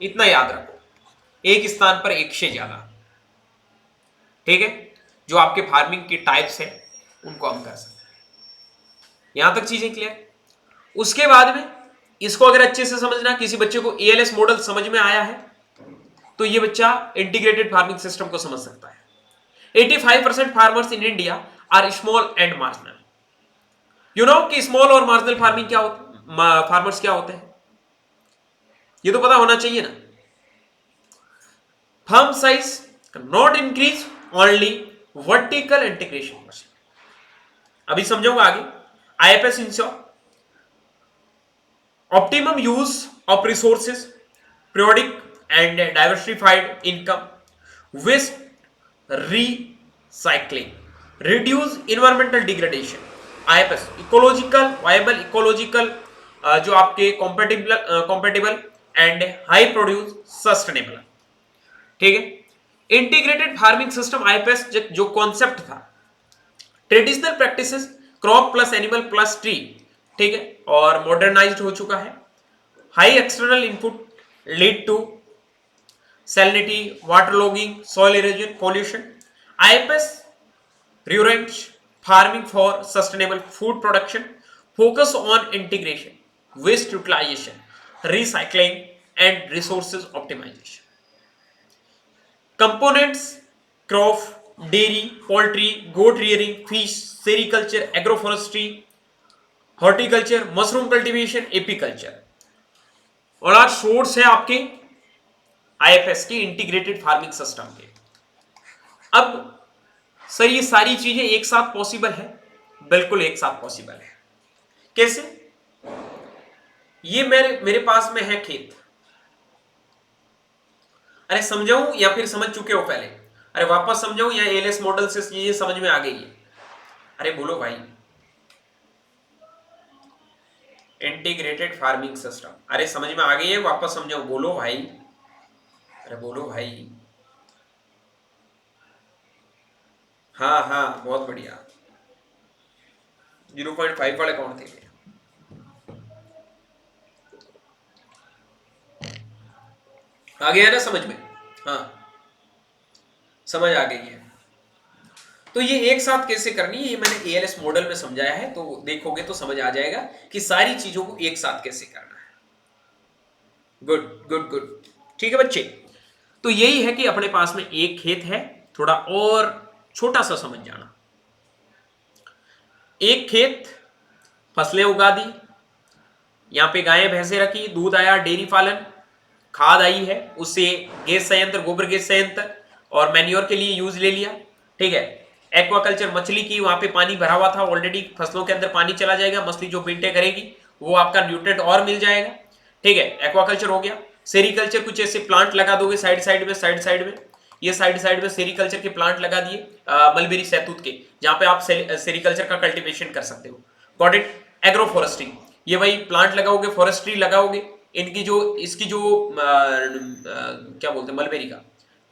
इतना याद रखो, एक स्थान पर एक से ज्यादा, ठीक है, जो आपके फार्मिंग के टाइप्स है उनको हम कर सकते हैं। यहां तक चीजें क्लियर। उसके बाद में इसको अगर अच्छे से समझना, किसी बच्चे को एएलएस मॉडल समझ में आया है तो ये बच्चा इंटीग्रेटेड फार्मिंग सिस्टम को समझ सकता है। 85% farmers in India are small and marginal. You know कि स्मॉल और मार्जिनल फार्मिंग क्या होता, फार्मर्स क्या होते हैं, ये तो पता होना चाहिए ना। Farm size not increase, only vertical integration. अभी समझाऊंगा आगे। IFS ensure optimum use of resources, periodic and diversified income, waste recycling, reduce environmental degradation, IFS ecological viable, ecological जो आपके compatible and high produce sustainable, ठीक है। Integrated farming system IFS जो concept था, traditional practices crop plus animal plus tree, ठीक है, और modernised हो चुका है। High external input lead to salinity, water logging, soil erosion, pollution. IFS reoriented farming for sustainable food production, focus on integration, waste utilisation, recycling and resources optimisation. Components crop, dairy, poultry, goat rearing, fish, sericulture, agroforestry, horticulture, mushroom cultivation, apiculture, और आज source है आपके IFS के integrated farming system के। अब sir ये सारी चीजें एक साथ पॉसिबल है? बिल्कुल एक साथ पॉसिबल है। कैसे? ये मेरे पास में है खेत। अरे समझाऊं या फिर समझ चुके हो पहले? अरे वापस समझाऊं या एएलएस मॉडल से ये समझ में आ गई है? अरे बोलो भाई। इंटीग्रेटेड फार्मिंग सिस्टम, अरे समझ में आ गई है? वापस समझाओ, बोलो भाई। अरे बोलो भाई। हाँ हाँ, बहुत बढ़िया। 0.5 वाले कौन थे? आ गया ना समझ में? हाँ, समझ आ गई है। तो ये एक साथ कैसे करनी है, ये मैंने एएलएस मॉडल में समझाया है, तो देखोगे तो समझ आ जाएगा कि सारी चीजों को एक साथ कैसे करना है। गुड गुड गुड, ठीक है बच्चे। तो यही है कि अपने पास में एक खेत है, थोड़ा और छोटा सा समझ जाना। एक खेत, फसलें उगा दी, यहां पे गायें भैंसे रखी, दूध आया, डेयरी पालन, खाद आई है, उससे गैस संयंत्र, गोबर गैस संयंत्र और मैन्योर के लिए यूज ले लिया, ठीक है। एक्वाकल्चर, मछली की, वहां पे पानी भरा हुआ था ऑलरेडी, फसलों के अंदर पानी चला जाएगा, मछली जो बीटे करेगी वो आपका न्यूट्रिएंट और मिल जाएगा, ठीक है। एक्वाकल्चर हो गया। सेरिकल्चर, कुछ ऐसे प्लांट लगा दोगे साइड साइड में, ये साइड में सेरिकल्चर के प्लांट लगा दिए, मलबेरी सैतूत के, जहां पे आप सेरिकल्चर का कल्टीवेशन कर सकते हो। Got it. एग्रो फॉरेस्ट्री, ये वही प्लांट लगाओगे, फॉरेस्ट्री लगाओगे, इनकी जो इसकी जो क्या बोलते हैं, मलबेरी का,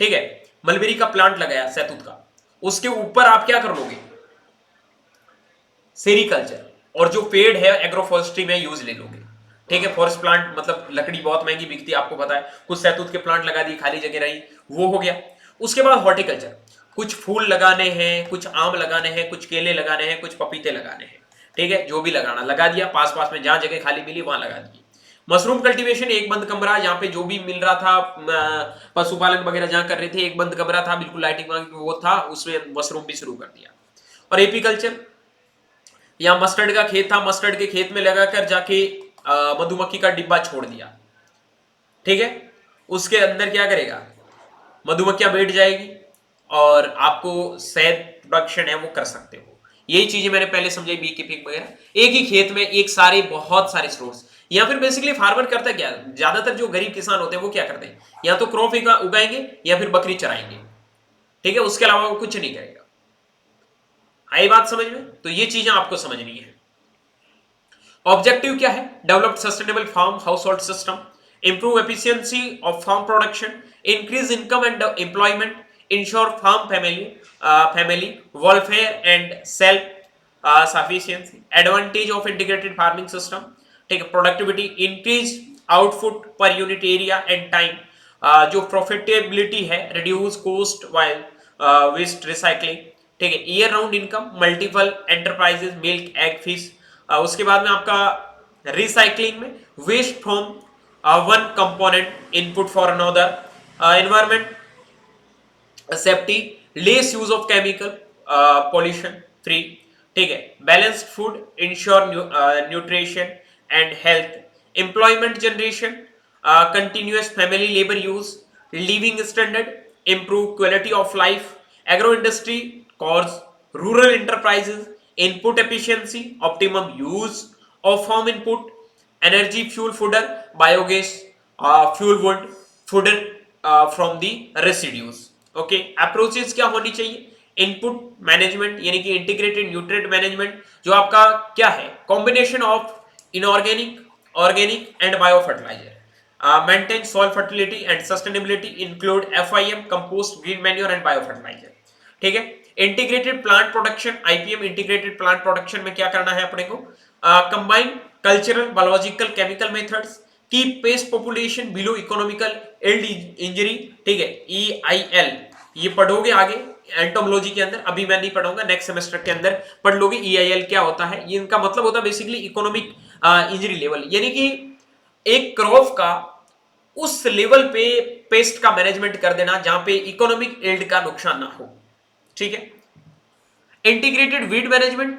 ठीक है, मलबेरी का प्लांट लगाया सैतूत का, उसके ऊपर आप क्या कर लोगे, सेरिकल्चर, और जो पेड़ है एग्रोफॉरेस्ट्री में यूज ले लोगे, ठीक है। फॉरेस्ट प्लांट मतलब लकड़ी बहुत महंगी बिकती है, आपको पता है, कुछ सैतूत के प्लांट लगा दिए, खाली जगह रही, वो हो गया। उसके बाद हॉर्टिकल्चर, कुछ फूल लगाने हैं, कुछ आम लगाने हैं, कुछ केले लगाने हैं, कुछ पपीते लगाने हैं, ठीक है, जो भी लगाना लगा दिया, पास में जहां जगह खाली मिली वहां लगा दी। मशरूम कल्टीवेशन, एक बंद कमरा, यहाँ पे जो भी मिल रहा था, पशुपालन वगैरह जहां कर रहे थे, एक बंद कमरा था, बिल्कुल लाइटिंग वो था, उसमें मशरूम भी शुरू कर दिया। और एपीकल्चर, यहाँ मस्टर्ड का खेत था, मस्टर्ड के खेत में लगाकर जाके मधुमक्खी का डिब्बा छोड़ दिया, ठीक है। उसके अंदर क्या करेगा, मधुमक्खियां बैठ जाएगी और आपको शहद प्रोडक्शन है वो कर सकते हो। यही चीजें मैंने पहले समझाई, बी कीपिंग वगैरह। एक ही खेत में एक सारे बहुत सारे सोर्स, या फिर बेसिकली फार्मर करता क्या, ज्यादातर जो गरीब किसान होते हैं वो क्या करते हैं, या तो क्रॉप उगाएंगे या फिर बकरी चराएंगे, ठीक है, उसके अलावा वो कुछ नहीं करेगा। आई बात समझ में? तो ये चीजें आपको समझनी है। ऑब्जेक्टिव क्या है, develop sustainable farm household system, improve efficiency of farm production, increase income and employment, ensure farm family welfare and self sufficiency, advantage of integrated farming system, ठीक है, productivity, increase output per unit area and time, जो profitability है, reduce cost while waste recycling, ठीक है, year round income, multiple enterprises, milk egg fish, उसके बाद में आपका रिसाइकलिंग में waste from one component input for another, environment safety, less use of chemical, pollution free, ठीक है, balanced food, ensure nutrition and health, employment generation, continuous family labour use, living standard, improve quality of life, agro industry cause rural enterprises, input efficiency, optimum use of farm input, energy fuel fodder, biogas, fuel wood, fodder from the residues. Okay, approaches क्या होनी चाहिए, input management यानी कि integrated nutrient management, जो आपका क्या है, combination of inorganic organic and biofertilizer, maintain soil fertility and sustainability, include FIM, compost, green manure and biofertilizer, ठीक है, integrated plant production, IPM, integrated plant production में क्या करना है अपने को, combine cultural, biological, chemical methods, keep pest population below economical yield injury, ठीक है, EIL, ये पढ़ोगे आगे एंटोमोलॉजी के अंदर, अभी मैं नहीं पढ़ूंगा, नेक्स्ट सेमेस्टर के अंदर पढ़ लोगे EIL क्या होता है, ये इनका मतलब होता है बेसिकली इकोनॉमिक इंजरी लेवल, यानी कि एक क्रॉप का उस लेवल पे पेस्ट का मैनेजमेंट कर देना जहां पे इकोनॉमिक एल्ड का नुकसान ना हो, ठीक है, integrated weed management,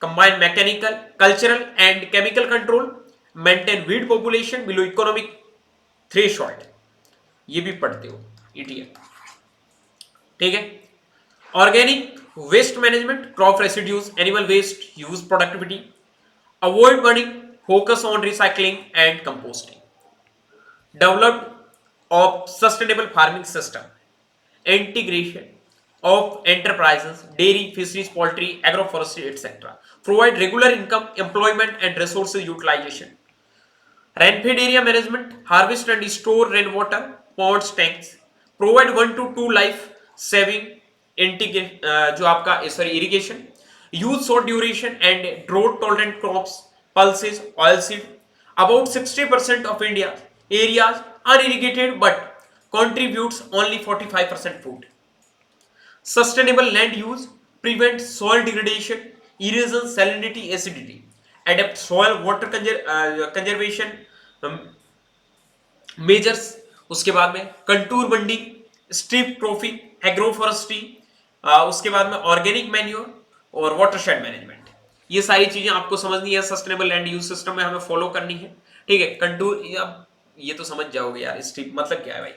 combined mechanical, cultural and chemical control, maintain weed population below economic threshold, ये भी पढ़ते हो ETL, ठीक है, organic waste management, crop residues, animal waste use, productivity, avoid burning, focus on recycling and composting, developed of sustainable farming system, integration of enterprises, dairy, fisheries, poultry, agroforestry, etc. Provide regular income, employment and resources utilization. Rainfed area management, harvest and store rainwater, ponds, tanks. Provide 1 to 2 life saving जो आपका irrigation. Use short duration and drought tolerant crops, pulses, oilseed. About 60% of India areas unirrigated but contributes only 45% food. Sustainable land use, prevent soil degradation, erosion, salinity, acidity, adapt soil water conservation measures, उसके बाद में contour bunding, strip cropping, agroforestry, उसके बाद में organic manure और watershed management, ये सारी चीजें आपको समझनी है, सस्टेनेबल लैंड यूज सिस्टम में हमें फॉलो करनी है, ठीक है, कंटूर, अब ये तो समझ जाओगे यार, स्ट्रिप मतलब क्या है भाई,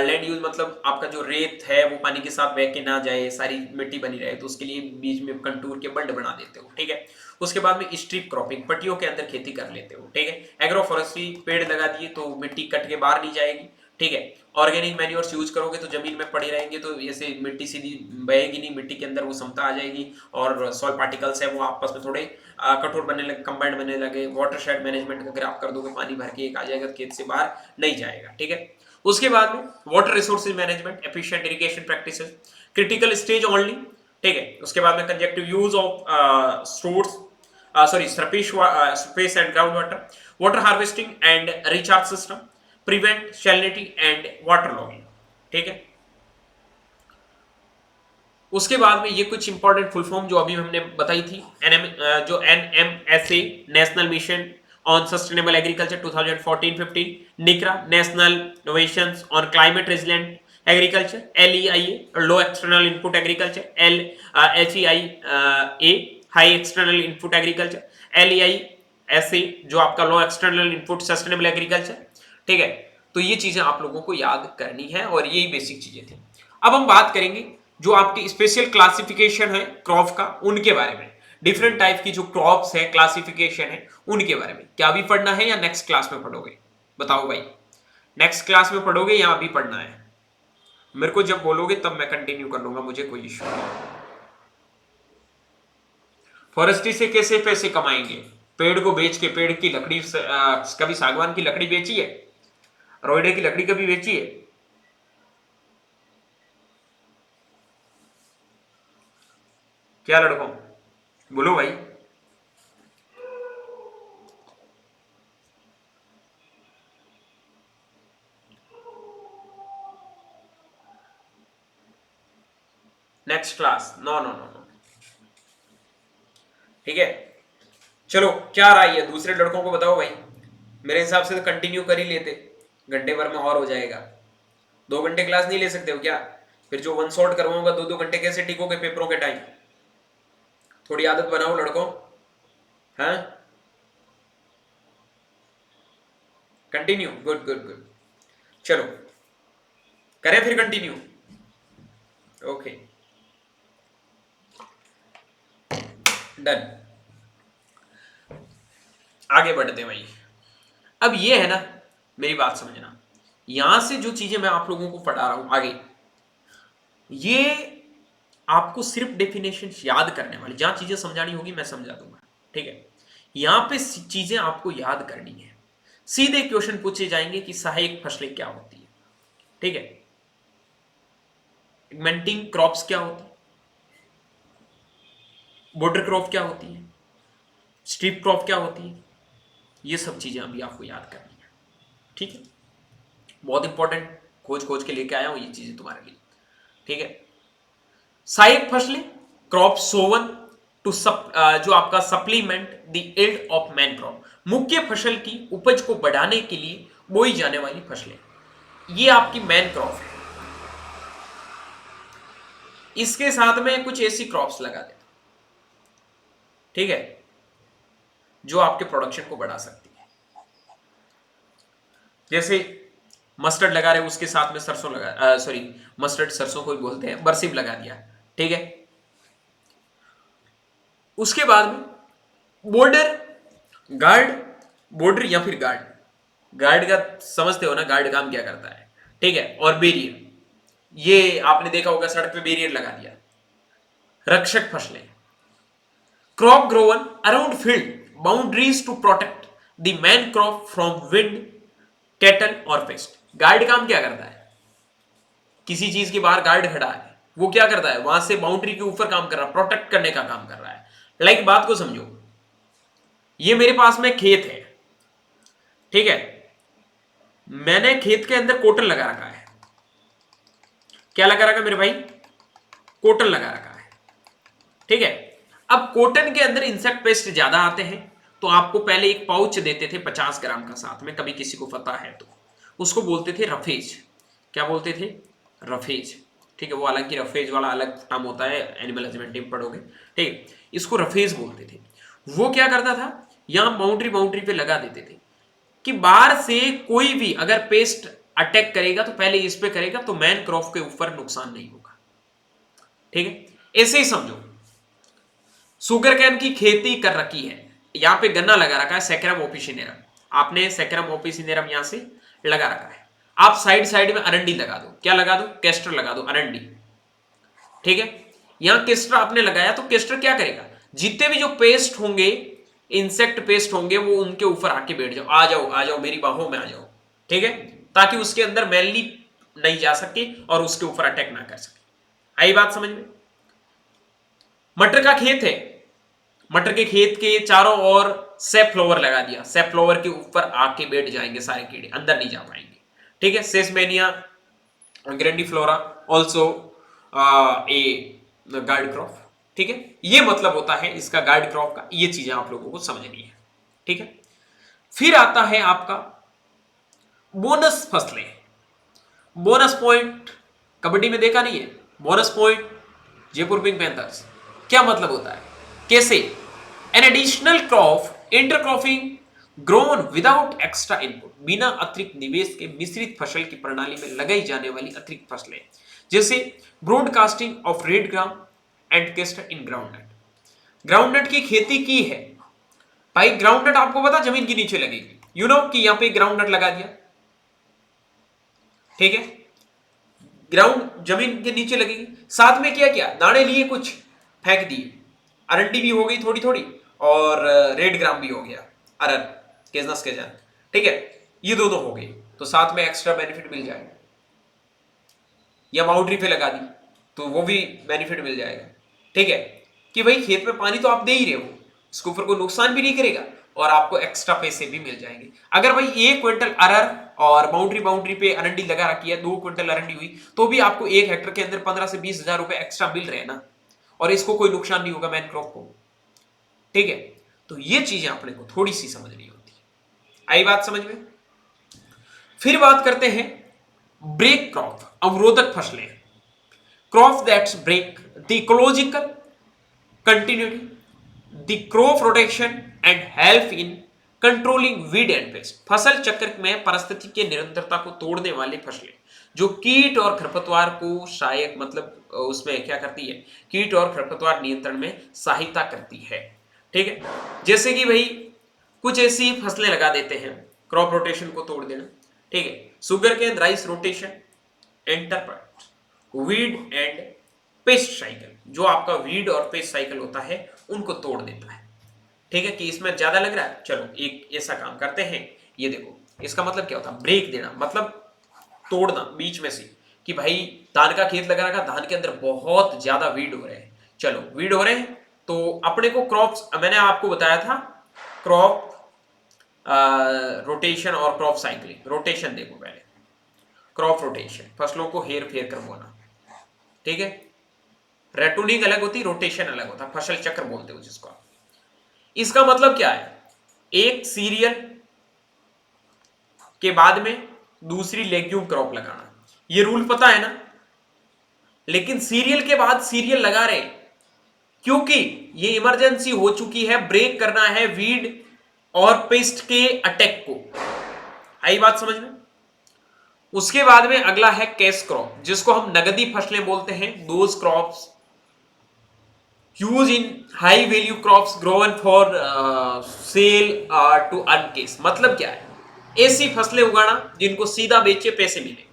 लैंड यूज मतलब आपका जो रेत है वो पानी के साथ बह के ना जाए, सारी मिट्टी बनी रहे, तो उसके लिए बीच में कंटूर के बंड बना देते हो, ठीक है, उसके बाद में स्ट्रिप क्रॉपिंग, पट्टियों के अंदर खेती कर लेते हो, ठीक है, एग्रोफॉरेस्ट्री, पेड़ लगा दिए तो मिट्टी कट के बाहर नहीं जाएगी, ठीक है, ऑर्गेनिक मैन्योर्स यूज करोगे तो जमीन में पड़े रहेंगे, तो ऐसे मिट्टी सीधी बहेगी नहीं, मिट्टी के अंदर वो समता आ जाएगी और सॉइल पार्टिकल्स है वो आपस में थोड़े कठोर बनने लगे, कंबाइंड बनने लगे, वाटरशेड मैनेजमेंट अगर आप कर दोगे, पानी भर के एक आ जाएगा, खेत से बाहर नहीं जाएगा, ठीक है, उसके बाद में water resources management, efficient irrigation practices, critical stage only, ठीक है, उसके बाद में conjunctive use of stores, surface and groundwater, water harvesting and recharge system, prevent salinity and water logging, ठीक है, उसके बाद में ये कुछ इंपॉर्टेंट फुल फॉर्म जो अभी हमने बताई थी, जो NMSA national mission on sustainable agriculture 2014-15, निकरा national innovations on climate resilient agriculture, LEIA low external input agriculture, HEIA high external input agriculture, LEISA जो आपका लो एक्सटर्नल इनपुट सस्टेनेबल एग्रीकल्चर, ठीक है, तो ये चीजें आप लोगों को याद करनी है और यही बेसिक चीजें थी। अब हम बात करेंगे जो आपकी स्पेशल क्लासिफिकेशन है क्रॉप का, उनके बारे में, डिफरेंट टाइप की जो क्रॉप्स है, क्लासिफिकेशन है, उनके बारे में क्या अभी पढ़ना है या नेक्स्ट क्लास में पढ़ोगे, बताओ भाई, नेक्स्ट क्लास में पढ़ोगे या अभी पढ़ना है, मेरे को जब बोलोगे तब मैं कंटिन्यू कर लूंगा, मुझे कोई इश्यू नहीं। फॉरेस्ट्री से कैसे पैसे कमाएंगे, पेड़ को बेच के, पेड़ की लकड़ी कभी सागवान की लकड़ी बेची है, रोइडे की लकड़ी कभी बेची है, क्या लड़कों बोलो भाई। Next class, no no no no, ठीक है। चलो क्या राय है दूसरे लड़कों को बताओ भाई। मेरे हिसाब से तो कंटिन्यू कर ही लेते, घंटे भर में और हो जाएगा। 2 घंटे क्लास नहीं ले सकते हो क्या? फिर जो वन शॉट करवाऊंगा 2-2 घंटे कैसे टिकोगे पेपरों के टाइम? थोड़ी आदत बनाओ लड़कों। हाँ, कंटिन्यू, गुड गुड गुड। चलो करें फिर कंटिन्यू। Okay, done. आगे बढ़ते हैं भाई। अब ये है ना, मेरी बात समझना, यहां से जो चीजें मैं आप लोगों को पढ़ा रहा हूं आगे, ये आपको सिर्फ डेफिनेशन याद करने वाली, जहां चीजें समझानी होगी मैं समझा दूंगा, ठीक है। यहां पे चीजें आपको याद करनी है। सीधे क्वेश्चन पूछे जाएंगे कि सहायक फसलें क्या होती है, ठीक है। इग्मेंटिंग क्रॉप्स क्या होती है, बॉर्डर क्रॉप क्या होती है, स्ट्रिप क्रॉप क्या होती है, ये सब चीजें अभी आपको याद करनी है, ठीक है। बहुत इंपॉर्टेंट, खोज खोज के लेके आया हूं ये चीजें तुम्हारे लिए, ठीक है। सहायक फसलें, क्रॉप सोवन टू जो आपका supplement the yield of man crop, मुख्य फसल की उपज को बढ़ाने के लिए बोई जाने वाली फसलें, ये आपकी मैन क्रॉप है। इसके साथ में कुछ ऐसी क्रॉप्स लगा देता, ठीक है, जो आपके प्रोडक्शन को बढ़ा सकती है। जैसे मस्टर्ड लगा रहे, उसके साथ में सरसों लगा, सॉरी मस्टर्ड सरसों को भी बोलते हैं, बरसीम लगा दिया, ठीक है। उसके बाद में बॉर्डर गार्ड, बॉर्डर या फिर गार्ड, गार्ड का समझते हो ना, गार्ड काम क्या करता है, ठीक है। और बैरियर, ये आपने देखा होगा सड़क पे बैरियर लगा दिया। रक्षक फसलें, crop grown around field boundaries to protect the main crop from wind, cattle और पेस्ट। गार्ड काम क्या करता है? किसी चीज के बाहर गार्ड खड़ा है, वो क्या करता है? वहां से बाउंड्री के ऊपर काम कर रहा है, प्रोटेक्ट करने का काम कर रहा है। लाइक बात को समझो, ये मेरे पास में खेत है, ठीक है, मैंने खेत के अंदर कोटन लगा रखा है। क्या लगा रखा मेरे भाई? कोटन लगा रखा है, ठीक है। अब कोटन के अंदर इंसेक्ट पेस्ट ज्यादा आते हैं, तो आपको पहले एक पाउच देते थे 50 ग्राम का साथ में, कभी किसी को पता है तो, उसको बोलते थे रफेज। क्या बोलते थे? रफेज, ठीक है। वो हालांकि रफेज वाला अलग टर्म होता है, एनिमल हस्बेंड्री में पढ़ोगे, ठीक है। इसको रफेज बोलते थे। वो क्या करता था, यहां बाउंड्री बाउंड्री पे लगा देते थे कि बाहर से कोई भी अगर पेस्ट अटैक करेगा तो पहले इस पे करेगा, तो मैन क्रॉप के ऊपर नुकसान नहीं होगा, ठीक है। ऐसे ही समझो, शुगर कैन की खेती कर रखी है, यहां पे गन्ना लगा रखा है, सैकरम ओपिसिनेरम, आपने सैकरम ओपिसिनेरम यहां से लगा रखा है। आप साइड साइड में अरंडी लगा दो, क्या लगा दो? कैस्टर लगा दो, अरंडी, ठीक है। यहां केस्टर आपने लगाया तो केस्टर क्या करेगा? जितने भी जो पेस्ट होंगे, इंसेक्ट पेस्ट होंगे, वो उनके ऊपर आके बैठ जाओ, आ जाओ आ जाओ मेरी बाहों में आ जाओ, ठीक है, ताकि उसके अंदर मैनली नहीं जा सके और उसके ऊपर अटैक ना कर सके। आई बात समझ में? मटर का खेत है, मटर के खेत के चारों ओर सेफ्लोवर लगा दिया, सेफ्लोवर के ऊपर आके बैठ जाएंगे सारे कीड़े, अंदर नहीं जा पाएंगे, ठीक है। Sesbania grandiflora also a guard crop, ठीक है। ये मतलब होता है इसका गार्ड क्रॉप का, ये चीजें आप लोगों को समझनी है, ठीक है। फिर आता है आपका बोनस फसलें। बोनस पॉइंट कबड्डी में देखा नहीं है? Bonus point Jaipur pink panthers, क्या मतलब होता है? कैसे? An additional crop intercropping grown without extra input, बिना अतिरिक्त निवेश के मिश्रित फसल की प्रणाली में लगाई जाने वाली अतिरिक्त फसलें, जैसे broadcasting of red gram and castor in groundnut. Groundnut की खेती की है भाई, ग्राउंडनट आपको पता जमीन के नीचे लगेगी, यू नो कि यहां पे ग्राउंडनट लगा दिया, ठीक है, ग्राउंड जमीन के नीचे लगेगी। साथ में क्या किया? दाने लिए कुछ, फेंक दिए, अरंडी भी हो गई थोड़ी थोड़ी, और रेड ग्राम भी हो गया, अरन केजनस केजन, ठीक है, ये दोनों हो गए, तो साथ में एक्स्ट्रा बेनिफिट मिल जाएगा। या बाउंड्री पे लगा दी तो वो भी बेनिफिट मिल जाएगा, ठीक है। कि भाई खेत में पानी तो आप दे ही रहे हो, इसके ऊपर कोई नुकसान भी नहीं करेगा और आपको एक्स्ट्रा पैसे भी मिल जाएंगे। अगर भाई 1 क्विंटल अरहर और बाउंड्री पे अरंडी लगा रखी है, 2 क्विंटल अरंडी हुई, तो भी आपको 1 हेक्टर के अंदर 15 से 20 हजार रुपए एक्स्ट्रा मिल रहे हैं ना, और इसको कोई नुकसान नहीं होगा मैन क्रॉप को। ठीक है, तो ये चीजें अपने को थोड़ी सी समझनी होती है। आई बात समझ में? फिर बात करते हैं ब्रेक क्रॉप, अवरोधक फसलें, crop that's break the ecological continuity, the crop rotation and help in controlling weed and pest. फसल चक्र में परिस्थिति के निरंतरता को तोड़ने वाली फसलें जो कीट और खरपतवार को सहायक मतलब उसमें क्या करती है, कीट और खरपतवार नियंत्रण में सहायता करती है। ठीक है, जैसे कि भाई कुछ ऐसी फसलें लगा देते हैं, क्रॉप रोटेशन को तोड़ देना। ठीक है, sugarcane rice rotation enterprise weed and pest cycle, जो आपका वीड और पेस्ट साइकिल होता है उनको तोड़ देता है। ठीक है, कि इसमें ज्यादा लग रहा है, चलो एक ऐसा काम करते हैं, ये देखो इसका मतलब क्या होता है, ब्रेक देना मतलब तोड़ना बीच में से, कि भाई धान का खेत लगा रखा, धान के अंदर बहुत ज्यादा वीड हो रहे हैं, चलो वीड हो रहे हैं तो अपने को क्रॉप्स, मैंने आपको बताया था क्रॉप रोटेशन और क्रॉप साइक्लिंग। रोटेशन देखो पहले, क्रॉप रोटेशन फसलों को हेर फेर करवाना। ठीक है, रेटूनिंग अलग होती, रोटेशन अलग होता, फसल चक्र बोलते हो जिसको आप। इसका मतलब क्या है, एक सीरियल के बाद में दूसरी लेग्यूम क्रॉप लगाना, ये रूल पता है ना, लेकिन सीरियल के बाद सीरियल लगा रहे क्योंकि ये इमरजेंसी हो चुकी है, ब्रेक करना है वीड और पेस्ट के अटैक को। आई बात समझ में? उसके बाद में अगला है कैश क्रॉप, जिसको हम नगदी फसलें बोलते हैं, those crops use in high value crops grown for sale to earn cash. मतलब क्या है, ऐसी फसलें उगाना जिनको सीधा बेचे पैसे मिले।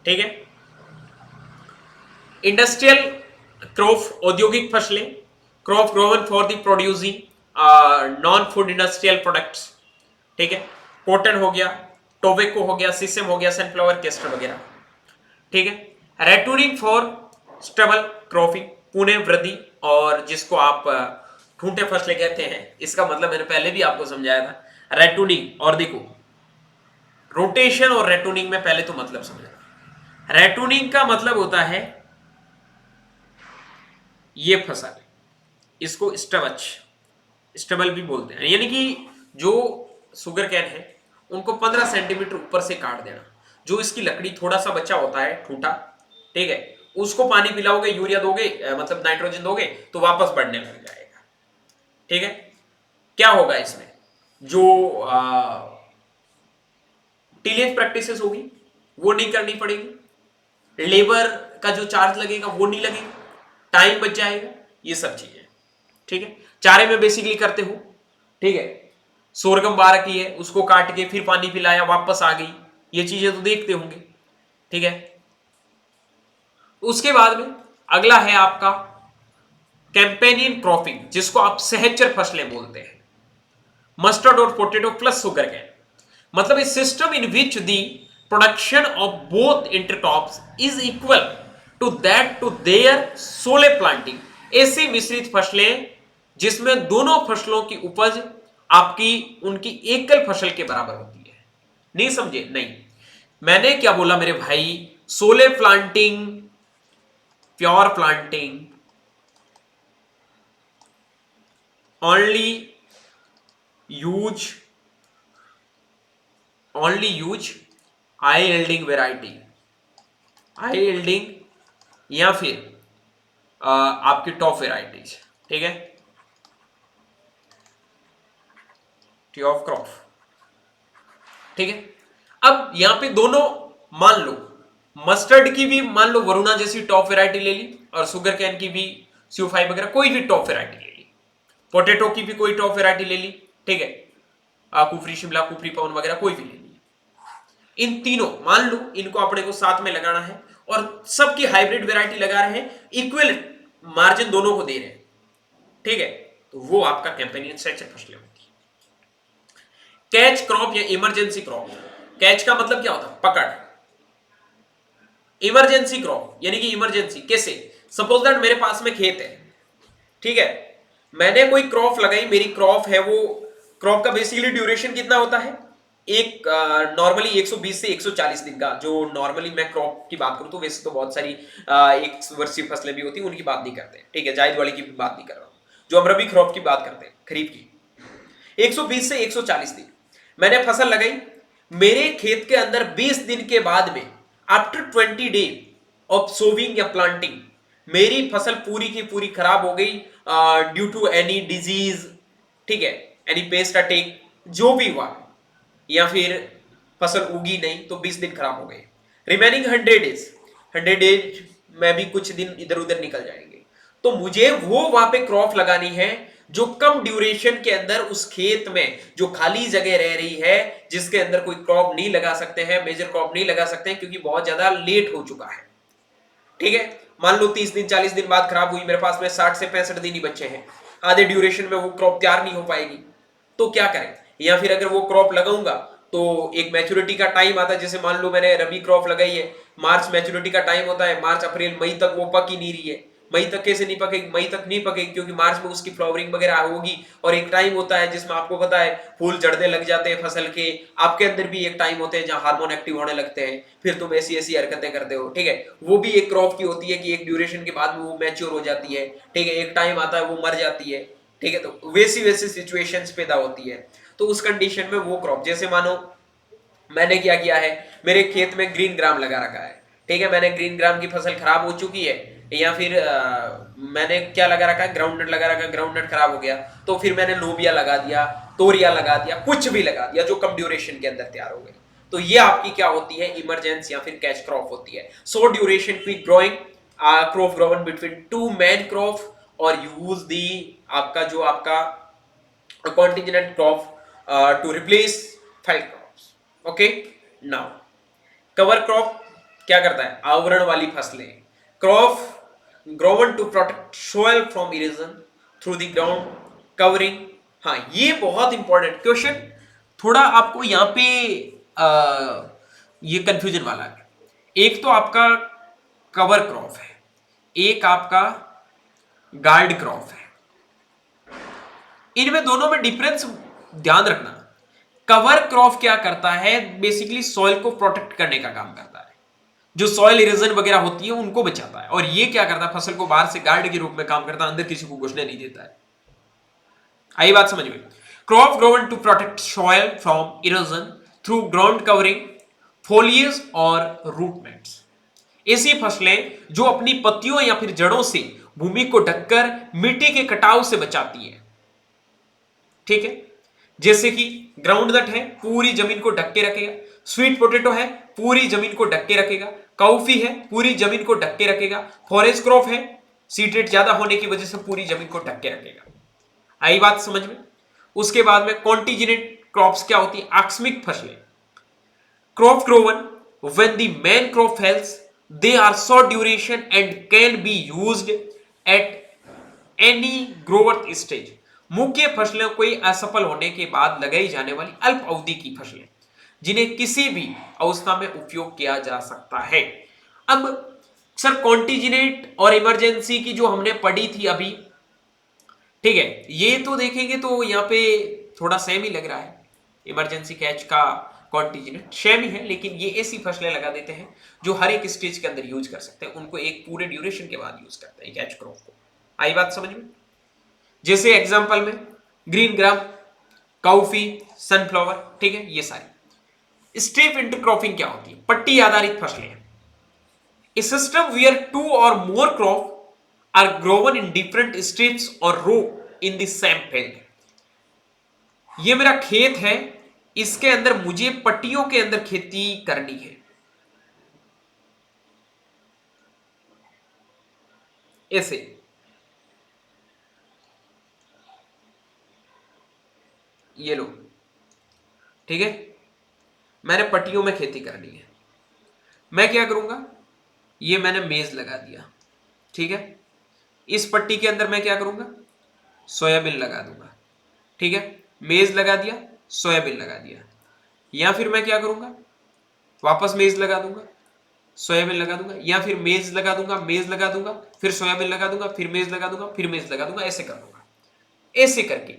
ठीक है, इंडस्ट्रियल क्रॉप औद्योगिक फसलें, crop grown for the producing non food industrial products. ठीक है, कॉटन हो गया, टोबैको हो गया, सीसम हो गया, सनफ्लावर, कैस्टर वगैरह। ठीक है, रेटूनिंग फॉर स्टेबल क्रॉपिंग, पुणे वृद्धि, और जिसको आप ठूंठे फसलें कहते हैं, इसका मतलब मैंने पहले भी आपको समझाया था। रेटूनिंग, और देखो रोटेशन और रेटूनिंग में पहले तो मतलब समझा। रेटूनिंग का मतलब होता है ये फसल, इसको स्टबच स्टेबल भी बोलते हैं, यानी कि जो शुगर कैन है उनको 15 सेंटीमीटर ऊपर से काट देना, जो इसकी लकड़ी थोड़ा सा बचा होता है ठूठा, ठीक है, उसको पानी पिलाओगे, यूरिया दोगे मतलब नाइट्रोजन दोगे तो वापस बढ़ने लग जाएगा। ठीक है, क्या होगा इसमें, जो टिलेज प्रैक्टिसेस होगी वो नहीं करनी पड़ेगी, लेबर का जो चार्ज लगेगा वो नहीं लगेगा, टाइम बच जाएगा, ये सब चीजें। ठीक है, चारे में बेसिकली करते हो। ठीक है, सोरगम बार की है, उसको काट के फिर पानी पिलाया, वापस आ गई, ये चीजें तो देखते होंगे। ठीक है, उसके बाद में अगला है आपका कैंपेनियन क्रॉपिंग, जिसको आप सहचर फसलें बोलते हैं, मस्टर्ड और पोटैटो प्लस शुगर कैन। मतलब इस system in which the production of both intercrops is equal to that to their sole planting. ऐसी मिश्रित फसलें जिसमें दोनों फसलों की उपज आपकी उनकी एकल फसल के बराबर होती है। नहीं समझे? नहीं, मैंने क्या बोला मेरे भाई, सोले planting, pure planting, only use high yielding variety, high yielding या फिर आपकी टॉप वेराइटीज। ठीक है, टी ऑफ क्रॉप। ठीक है, अब यहां पे दोनों मान लो, मस्टर्ड की भी मान लो वरुणा जैसी टॉप वेराइटी ले ली, और शुगर कैन की भी CO5 वगैरह कोई भी टॉप वेराइटी ले ली, पोटैटो की भी कोई टॉप वेराइटी ले ली। ठीक है, कुफरी शिमला, कुफरी पवन वगैरह कोई भी ले ली। इन तीनों मान लो इनको अपने को साथ में लगाना है, और सबकी हाइब्रिड वेराइटी लगा रहे हैं, इक्वल मार्जिन दोनों को दे रहे हैं। ठीक है, तो वो आपका कैंपेनियन सहचर फसलें होती है। कैच क्रॉप या इमरजेंसी क्रॉप। कैच का मतलब क्या होता है, पकड़। इमरजेंसी क्रॉप यानी कि इमरजेंसी कैसे, सपोज दैट मेरे पास में खेत है, ठीक है, मैंने कोई क्रॉप लगाई, मेरी क्रॉप है वो, क्रॉप का बेसिकली ड्यूरेशन कितना होता है, एक नॉर्मली 120 से 140 दिन का, जो नॉर्मली मैं क्रॉप की बात करूं तो वैसे तो बहुत सारी एक वर्षीय फसलें भी होती हैं, उनकी बात नहीं करते हैं, ठीक है, जायद वाली की भी बात नहीं कर रहा हूं, जो हम रबी क्रॉप की बात करते हैं, खरीफ की, 120 से 140 दिन मैंने फसल लगाई, मेरे खेत के अंदर 20 दिन के बाद में, आफ्टर 20 डे ऑफ सोविंग या प्लांटिंग, मेरी फसल पूरी की पूरी खराब हो गई ड्यू टू एनी डिजीज, ठीक है, एनी पेस्ट अटैक, जो भी हुआ, या फिर फसल उगी नहीं तो 20 दिन खराब हो गए, रिमेनिंग 100 डेज में भी कुछ दिन इधर उधर निकल जाएंगे, तो मुझे वो वहां पे क्रॉप लगानी है जो कम ड्यूरेशन के अंदर उस खेत में जो खाली जगह रह रही है, जिसके अंदर कोई क्रॉप नहीं लगा सकते हैं, मेजर क्रॉप नहीं लगा सकते हैं, क्योंकि बहुत ज्यादा लेट हो चुका है, ठीक है। मान लो 30 दिन 40 दिन बाद खराब हुई, मेरे पास में 60 से 65 दिन ही बचे हैं, आधे ड्यूरेशन में वो क्रॉप तैयार नहीं हो पाएगी, तो क्या करें, या फिर अगर वो क्रॉप लगाऊंगा तो एक मैच्योरिटी का टाइम आता है, जैसे मान लो मैंने रबी क्रॉप लगाई है, मार्च मैच्योरिटी का टाइम होता है, मार्च अप्रैल मई तक वो पक ही नहीं रही है, मई तक कैसे नहीं पकेगी, मई तक नहीं पकेगी क्योंकि मार्च में उसकी फ्लावरिंग वगैरह होगी, और एक टाइम होता है जिसमें आपको पता है फूल झड़ने लग जाते हैं फसल के, आपके अंदर भी एक टाइम होते हैं जहां हार्मोन एक्टिव होने लगते हैं, फिर तुम ऐसी ऐसी हरकतें करते हो, ठीक है, वो भी एक क्रॉप की होती है कि एक ड्यूरेशन के बाद में वो मैच्योर हो जाती है, ठीक है, एक टाइम आता है वो मर जाती है, ठीक है, तो वैसी वैसी सिचुएशंस पैदा होती है, तो उस कंडीशन में वो क्रॉप, जैसे मानो मैंने क्या किया है, मेरे खेत में ग्रीन ग्राम लगा रखा है, ठीक है, मैंने ग्रीन ग्राम की फसल खराब हो चुकी है, या फिर मैंने क्या लगा रखा है, ग्राउंडनट लगा रखा है, ग्राउंडनट खराब हो गया, तो फिर मैंने लोबिया लगा दिया, तोरिया लगा दिया, कुछ भी लगा दिया जो कम ड्यूरेशन के अंदर तैयार हो गई, तो ये आपकी क्या होती है, इमरजेंसी या फिर कैच क्रॉप होती है। So duration quick growing crop grown between two main crop, और यूज दी आपका जो आपका contingent crop to replace failed crops, okay. Now cover crop क्या करता है, आवरण वाली फसलें, crop grown to protect soil from erosion through the ground covering. हाँ, ये बहुत इंपॉर्टेंट क्वेश्चन, थोड़ा आपको यहाँ पे ये कंफ्यूजन वाला है, एक तो आपका कवर क्रॉप है, एक आपका गार्ड क्रॉप है, इनमें दोनों में डिफरेंस ध्यान रखना। कवर क्रॉप क्या करता है, बेसिकली सॉइल को प्रोटेक्ट करने का काम करता है, जो सॉइल इरोजन वगैरह होती है उनको बचाता है, और ये क्या करता है, फसल को बाहर से गार्ड के रूप में काम करता है, अंदर किसी को घुसने नहीं देता है। आई बात समझ में? Crop grown to protect soil from erosion through ground covering foliage और रूट मैट्स, ऐसी फसलें जो अपनी पत्तियों या फिर जड़ों से भूमि को ढककर मिट्टी के कटाव से बचाती है, ठीक है, जैसे कि ग्राउंड नट है, पूरी जमीन को ढक के रखेगा, स्वीट पोटैटो है, पूरी जमीन को ढक के रखेगा, कॉफी है, पूरी जमीन को ढक के रखेगा, फॉरेस्ट क्रॉप है, सीड रेट ज्यादा होने की वजह से पूरी जमीन को ढक के रखेगा। आई बात समझ में? उसके बाद में कॉन्टिजेंट क्रॉप्स क्या होती है, आकस्मिक फसलें, crop grown when the main crop fails they are short duration and can be used at any growth stage, मुख्य फसलों कोई असफल होने के बाद लगाई जाने वाली अल्प अवधि की फसलें जिन्हें किसी भी अवस्था में उपयोग किया जा सकता है। अब सर कॉन्टिजेंट और इमरजेंसी की जो हमने पढ़ी थी अभी, ठीक है, ये तो देखेंगे तो यहाँ पे थोड़ा सेम ही लग रहा है, इमरजेंसी कैच का कॉन्टिजेंट सेम ही है, लेकिन ये ऐसी फसलें लगा देते हैं जो हर एक स्टेज के अंदर यूज कर सकते हैं, उनको एक पूरे ड्यूरेशन के बाद यूज करते हैं कैच क्रॉप को। आई बात समझ में? जैसे एग्जांपल में ग्रीन ग्राम, कॉफी, सनफ्लावर, ठीक है, ये सारी। स्ट्रिप इंटरक्रॉपिंग क्या होती है, पट्टी आधारित फसलें, ए सिस्टम वेयर टू और more crop are grown in different strips और row in the same field. ये मेरा खेत है, इसके अंदर मुझे पट्टियों के अंदर खेती करनी है, ऐसे, ये लो, ठीक है, मैंने पट्टियों में खेती करनी है, मैं क्या करूंगा, ये मैंने मेज लगा दिया, ठीक है, इस पट्टी के अंदर मैं क्या करूंगा, सोयाबीन लगा दूंगा, ठीक है, मेज लगा दिया, सोयाबीन लगा दिया, या फिर मैं क्या करूंगा, वापस मेज लगा दूंगा, सोयाबीन लगा दूंगा, या फिर मेज लगा दूंगा, मेज लगा दूंगा, फिर सोयाबीन लगा दूंगा, फिर मेज लगा दूंगा, फिर मेज लगा दूंगा, ऐसे कर दूंगा। ऐसे करके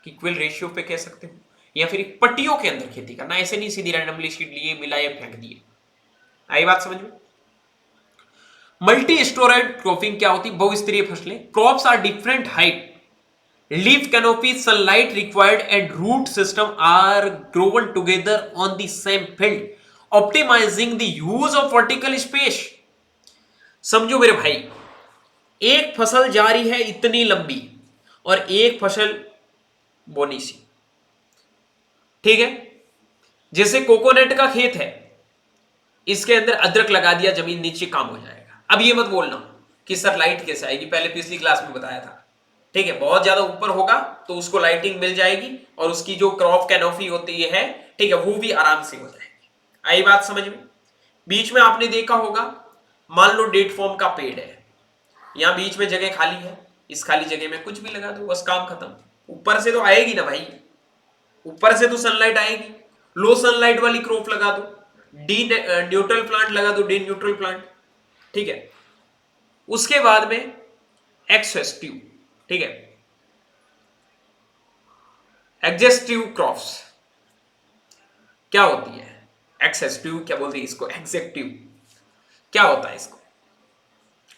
इक्वल रेशियो पे कह सकते हो, या फिर पट्टियों के अंदर खेती करना, ऐसे नहीं सीधी रैंडमली सीड लिए मिलाए फेंक दिए। आई बात समझ में? मल्टी स्टोरेड क्रॉपिंग क्या होती है? बहुस्तरीय फसलें। Crops are different height, leaf canopy, sunlight required and root system are grown together on the same field, optimising the use of vertical space. समझो मेरे भाई, एक फसल जा रही है इतनी लंबी और एक फसल बोनी सी, ठीक है? जैसे कोकोनट का खेत है, इसके अंदर अदरक लगा दिया, जमीन नीचे काम हो जाएगा। अब ये मत बोलना कि सर लाइट कैसे आएगी, पहले पिछली क्लास में बताया था, ठीक है? बहुत ज्यादा ऊपर होगा तो उसको लाइटिंग मिल जाएगी और उसकी जो क्रॉप कैनोपी होती है, ठीक है, वो भी आराम से हो जाएगी। आई बात समझ में? बीच में आपने देखा होगा, मान लो डेट फॉर्म का पेड़ है, यहां बीच में जगह खाली है, इस खाली जगह में कुछ भी लगा दो, बस काम खत्म। ऊपर से तो आएगी ना भाई, ऊपर से तो सनलाइट आएगी। लो सनलाइट वाली क्रॉप लगा दो, डी न्यूट्रल प्लांट लगा दो, डी न्यूट्रल प्लांट, ठीक है? उसके बाद में एक्सेस्टिव, ठीक है, एग्जेस्टिव क्रॉप्स क्या होती है? एक्सेस्टिव क्या बोलते हैं इसको? एग्जेक्टिव क्या होता है इसको?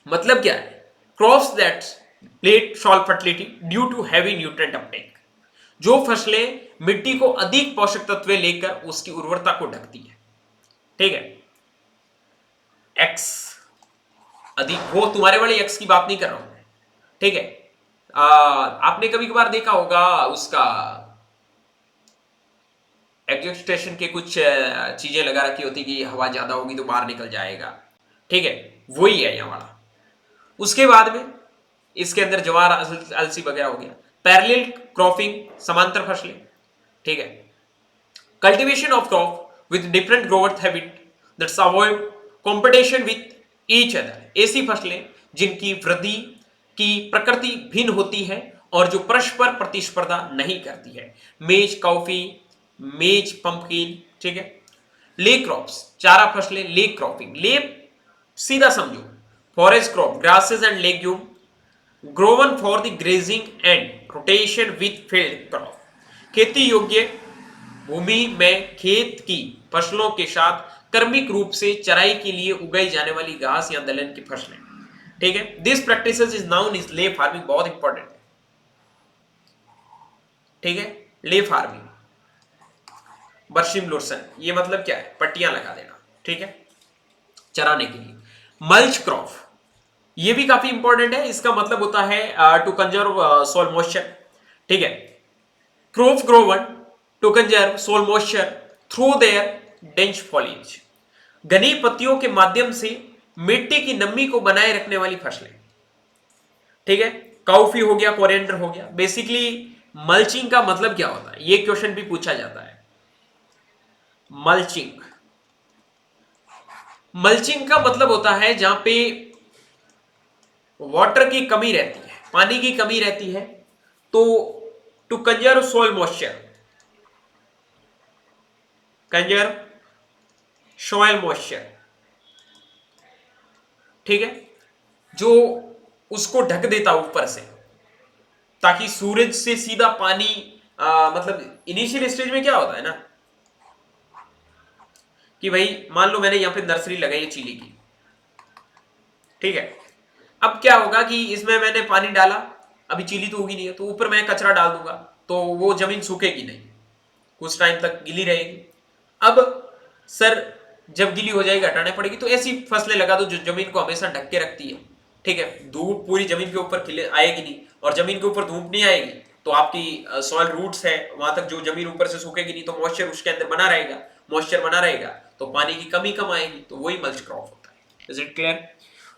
मतलब क्या है? Crops that deplete soil fertility due to heavy nutrient uptake, जो फसलें मिट्टी को अधिक पोषक तत्व लेकर उसकी उर्वरता को ढकती है, ठीक है? एक्स अधिक, वो तुम्हारे वाले एक्स की बात नहीं कर रहा हूं, ठीक है? आपने कभी कभार देखा होगा उसका एग्जॉस्टेशन के कुछ चीजें लगा रखी होती कि हवा ज्यादा होगी तो बाहर निकल जाएगा, ठीक है? वही है यहाँ वाला। उसके बाद में इसके अंदर ज्वार, अलसी वगैरह हो गया। पैरेलल क्रॉपिंग, समांतर फसलें, ठीक है? Cultivation of crop with different growth habit that's avoid competition with each other, ऐसी फसलें जिनकी वृद्धि की प्रकृति भिन्न होती है और जो परस्पर प्रतिस्पर्धा नहीं करती है। मेज कॉफी, मेज पंपकिन, ठीक है? ले क्रॉप्स, चारा फसलें, ले क्रॉपिंग। ले सीधा समझो, forest crop, grasses and legume grown for the grazing and rotation with field crop, खेती योग्य भूमि में खेत की फसलों के साथ क्रमिक रूप से चराई के लिए उगाई जाने वाली घास या दलहन की फसलें, ठीक है? This practice is noun is ley farming, बहुत इंपॉर्टेंट है, ठीक है? ले फार्मिंग, बर्शिम लोरसन, ये मतलब क्या है? पट्टियां लगा देना, ठीक है, चराने के लिए। मल्च क्रॉप, ये भी काफी इंपॉर्टेंट है, इसका मतलब होता है टू कंजर्व सॉइल मॉइस्चर, ठीक है? Crop grown to conserve soil moisture through their dense foliage, घनी पत्तियों के माध्यम से मिट्टी की नमी को बनाए रखने वाली फसलें, ठीक है? कॉफी हो गया, कोरिएंडर हो गया। बेसिकली मल्चिंग का मतलब क्या होता है, ये क्वेश्चन भी पूछा जाता है। मल्चिंग, मल्चिंग का मतलब होता है जहां पे वाटर की कमी रहती है, पानी की कमी रहती है, तो to conserve soil moisture, conserve soil moisture, ठीक है? जो उसको ढक देता ऊपर से, ताकि सूरज से सीधा पानी मतलब इनिशियल स्टेज में क्या होता है ना कि भाई मान लो मैंने यहां पे नर्सरी लगाई है चिली की, ठीक है? अब क्या होगा कि इसमें मैंने पानी डाला, अभी चिली तो उगी नहीं है, तो ऊपर मैं कचरा डाल दूंगा तो वो जमीन सूखेगी नहीं, कुछ टाइम तक गीली रहेगी। अब सर जब गीली हो जाएगी हटाने पड़ेगी, तो ऐसी फसलें लगा दो जो जमीन को हमेशा ढक के रखती है, ठीक है? धूप पूरी जमीन के ऊपर खिले आएगी नहीं, और जमीन के ऊपर धूप नहीं आएगी तो आपकी सॉइल रूट्स है वहां तक जो जमीन ऊपर से सूखेगी नहीं, तो मॉइस्चर उसके अंदर बना रहेगा, मॉइस्चर बना रहेगा तो पानी की कमी कम आएगी, तो वही मल्च क्रॉप होता है। Is it clear?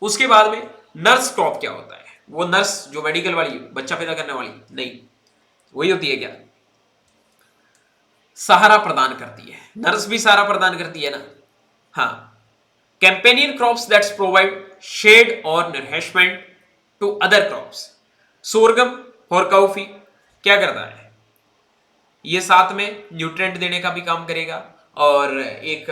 उसके बाद में नर्स क्रॉप क्या होता है? वो नर्स जो मेडिकल वाली, बच्चा पैदा करने वाली नहीं, वही होती है क्या? सहारा प्रदान करती है, नर्स भी सहारा प्रदान करती है ना। हाँ, companion crops that's provide shade और nourishment to other crops. Sorghum और कॉफी क्या करता है? ये साथ में न्यूट्रिएंट देने का भी काम करेगा और एक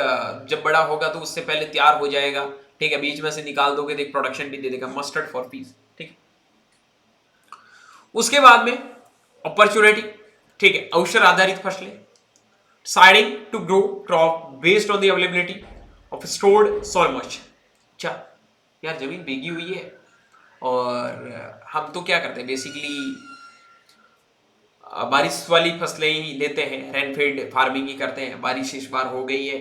जब बड़ा होगा तो उससे पहले तैयार हो जाएगा, ठीक है, बीच में से निकाल दोगे तो एक प्रोडक्शन भी दे देगा, मस्टर्ड फॉर पीस, ठीक है। उसके बाद में अपॉर्चुनिटी, ठीक है, अवसर आधारित फसलें, siding to grow crop based on the availability of stored soil moisture. अच्छा यार, जमीन भीगी हुई है और हम तो क्या करते हैं बेसिकली बारिश वाली फसलें ही लेते हैं, रेनफील्ड फार्मिंग ही करते हैं। बारिश इस बार हो गई है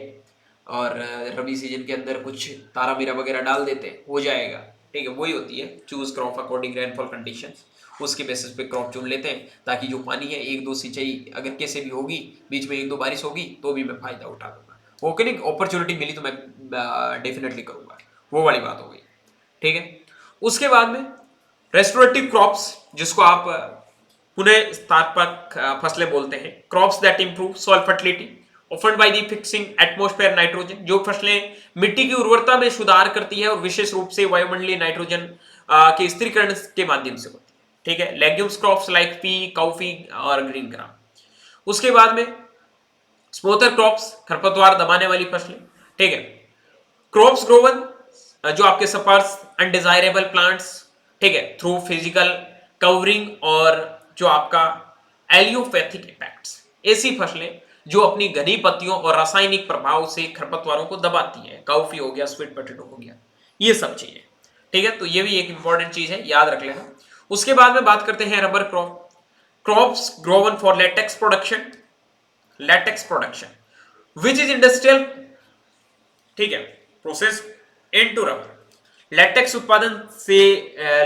और रबी सीजन के अंदर कुछ तारा मीरा वगैरह डाल देते हैं, हो जाएगा, ठीक है, वही होती है, choose crop according rainfall conditions, उसके बेसिस पे क्रॉप चुन लेते हैं, ताकि जो पानी है एक दो सिंचाई अगर कैसे भी होगी, बीच में एक दो बारिश होगी तो भी मैं फायदा उठा लूंगा। ओके, नहीं अपॉर्चुनिटी मिली तो मैं डेफिनेटली करूंगा, वो वाली बात हो गई, ठीक है। उसके बाद में रेस्टोरेटिव क्रॉप्स, जिसको आप पुनः स्थापक फसलें बोलते हैं, crops that improve soil fertility often by the fixing atmosphere nitrogen, जो फसलें मिट्टी की उर्वरता में सुधार करती है और विशेष रूप से वायुमंडलीय नाइट्रोजन के स्थिरीकरण के माध्यम से होती है, ठीक है। लेग्यूम्स क्रॉप्स लाइक पी, काउफी और ग्रीन ग्राम। उसके बाद में स्मोथर क्रॉप्स, खरपतवार दबाने वाली फसलें, ठीक है। क्रॉप्स ग्रोवन, जो आपके सपर्स अनडिजायरेबल प्लांट्स, ठीक है, थ्रू फिजिकल कवरिंग और जो आपका एलियोपैथिक इफेक्ट्स, ऐसी फसलें जो अपनी घनी पत्तियों और रासायनिक प्रभाव से खरपतवारों को दबाती है, काउफी हो गया, स्वीट पोटैटो हो गया, ये सब चीजें, ठीक है। तो ये भी एक इंपॉर्टेंट चीज है, याद रख लेना। उसके बाद में बात करते हैं rubber crop, crops grown for latex production, latex production which is industrial, ठीक है, प्रोसेस इनटू रबर। लेटेक्स उत्पादन से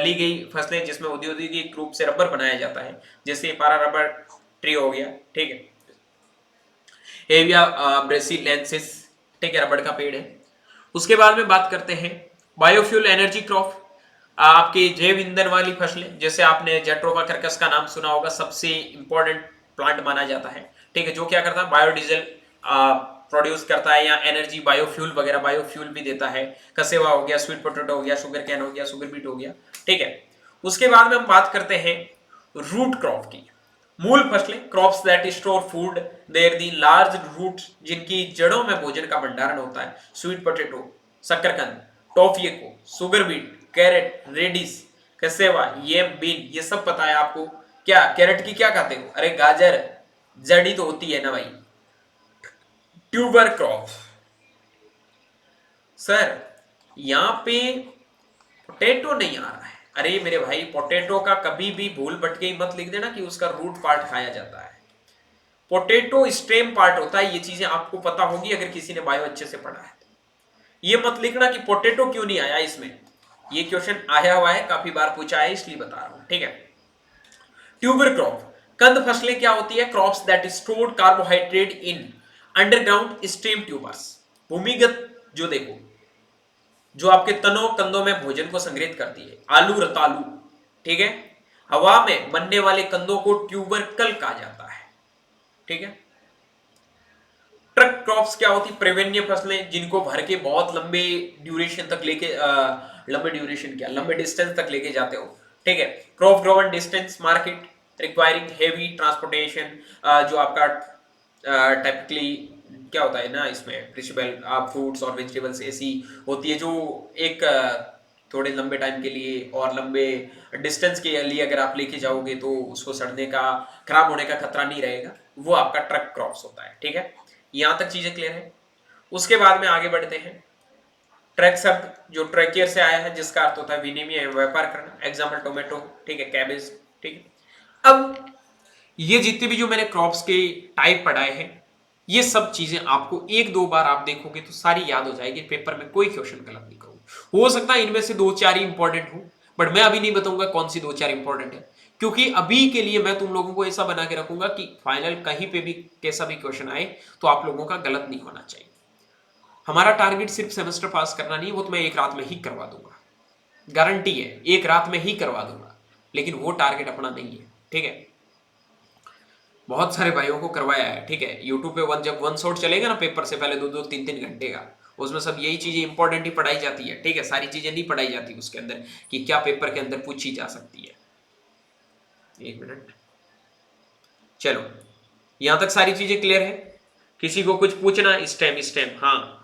ली गई फसलें जिसमें औद्योगिक रूप से रबर बनाया जाता है, जैसे पारा रबर ट्री हो गया, ठीक है, एविया ब्रेसिलेंसिस, ठीक है, रबड़ का पेड़ है। उसके बाद में बात करते हैं बायोफ्यूल एनर्जी क्रॉप, आपके जैव ईंधन वाली फसलें, जैसे आपने जेट्रोफा कर्कस का नाम सुना होगा, सबसे इंपॉर्टेंट प्लांट माना जाता है, ठीक है, जो क्या करता है, बायोडीजल प्रोड्यूस करता है या एनर्जी बायोफ्यूल वगैरह बायोफ्यूल भी देता है। कसेवा हो गया, स्वीट पोटैटो हो गया, शुगर कैन हो गया, शुगर बीट हो गया, ठीक है। उसके बाद में हम बात करते हैं रूट क्रॉप की, मूल फसलें, crops that store food their the large root, जिनकी जड़ों में भोजन का भंडारण होता है, स्वीट पोटैटो, शकरकंद, टॉफिएको, शुगर बीट, कैरेट, रेडिस, कसेवा, येम, बीन, ये सब पता है आपको। क्या कैरेट की क्या खाते हो, अरे गाजर, जड़ी तो होती है ना भाई। ट्यूबर क्रॉप, सर यहां पे पोटैटो नहीं आ रहा है, अरे मेरे भाई पोटैटो का कभी भी भूल भटके मत लिख देना कि उसका रूट पार्ट खाया जाता है, पोटैटो स्टेम पार्ट होता है, ये चीजें आपको पता होगी अगर किसी ने बायो अच्छे से पढ़ा है। ये मत लिखना कि पोटैटो क्यों नहीं आया इसमें, ये क्वेश्चन आया हुआ है, काफी बार पूछा है, इसलिए बता रहा हूं, ठीक है। ट्यूबर क्रॉप, कंद फसलें क्या होती है, crops that stored carbohydrate in underground stem tubers, भूमिगत, जो देखो जो आपके तनों कंदों में भोजन को संग्रहित करती है, आलू, रतालू, ठीक है। हवा में बनने वाले कंदों को ट्यूबरकल कहा जाता है, ठीक है। ट्रक क्रॉप्स क्या होती, प्रिवेन्य फसलें, जिनको भर के बहुत लंबे ड्यूरेशन तक लेके लंबे ड्यूरेशन क्या लंबे डिस्टेंस तक लेके जाते हो, ठीक है। Crop grown distance market requiring heavy transportation, जो आपका टाइपिकली क्या होता है ना, इसमें पेरिशेबल फ्रूट्स और वेजिटेबल्स ऐसी होती है जो एक थोड़े लंबे टाइम के लिए और लंबे डिस्टेंस के लिए अगर आप लेके जाओगे तो उसको सड़ने का, खराब होने का खतरा नहीं रहेगा, वो आपका ट्रक क्रॉप्स होता है, ठीक है। यहां तक चीजें क्लियर है। उसके बाद में आगे बढ़ते हैं, ट्रैक शब्द जो ट्रैकियर से आया है, जिसका अर्थ होता है विनिमय, व्यापार करना, एग्जाम्पल टोमेटो, ठीक है, कैबेज, ठीक है। अब ये जितने भी जो मैंने क्रॉप्स के टाइप पढ़ाए हैं, ये सब चीजें आपको एक दो बार आप देखोगे तो सारी याद हो जाएगी, पेपर में कोई क्वेश्चन गलत नहीं करूंगा। हो सकता है इनमें से दो चार ही इंपॉर्टेंट हो, बट मैं अभी नहीं बताऊंगा कौन सी दो चार इंपॉर्टेंट है, क्योंकि अभी के लिए मैं तुम लोगों को ऐसा बना के रखूंगा कि फाइनल कहीं पे भी कैसा भी क्वेश्चन आए तो आप लोगों का गलत नहीं होना चाहिए। हमारा टारगेट सिर्फ सेमेस्टर पास करना नहीं, वो तो मैं एक रात में ही करवा दूंगा, गारंटी है, एक रात में ही करवा दूंगा, लेकिन वो टारगेट अपना नहीं है, ठीक है। बहुत सारे भाइयों को करवाया है, ठीक है, यूट्यूब पे जब वन शॉट चलेगा ना पेपर से पहले 2-2 3-3 घंटे का, उसमें सब यही चीजें इंपॉर्टेंट ही पढ़ाई जाती है, ठीक है, सारी चीजें नहीं पढ़ाई जाती उसके अंदर कि क्या पेपर के अंदर पूछी जा सकती है। एक मिनट, चलो यहां तक सारी चीजें क्लियर है। किसी को कुछ पूछना? स्टेम स्टेम, हाँ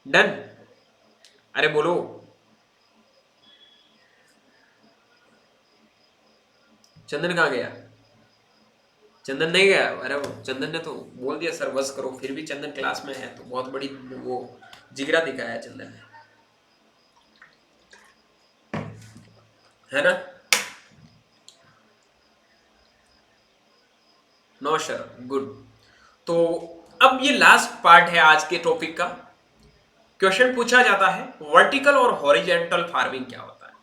डन। अरे बोलो। चंदन कहाँ गया? चंदन नहीं गया? अरे वो चंदन ने तो बोल दिया सर बस करो, फिर भी चंदन क्लास में है, तो बहुत बड़ी वो जिगरा दिखाया चंदन ने, है ना? No sir, good. तो अब ये लास्ट पार्ट है आज के टॉपिक का। क्वेश्चन पूछा जाता है वर्टिकल और हॉरिजेंटल फार्मिंग क्या होता है।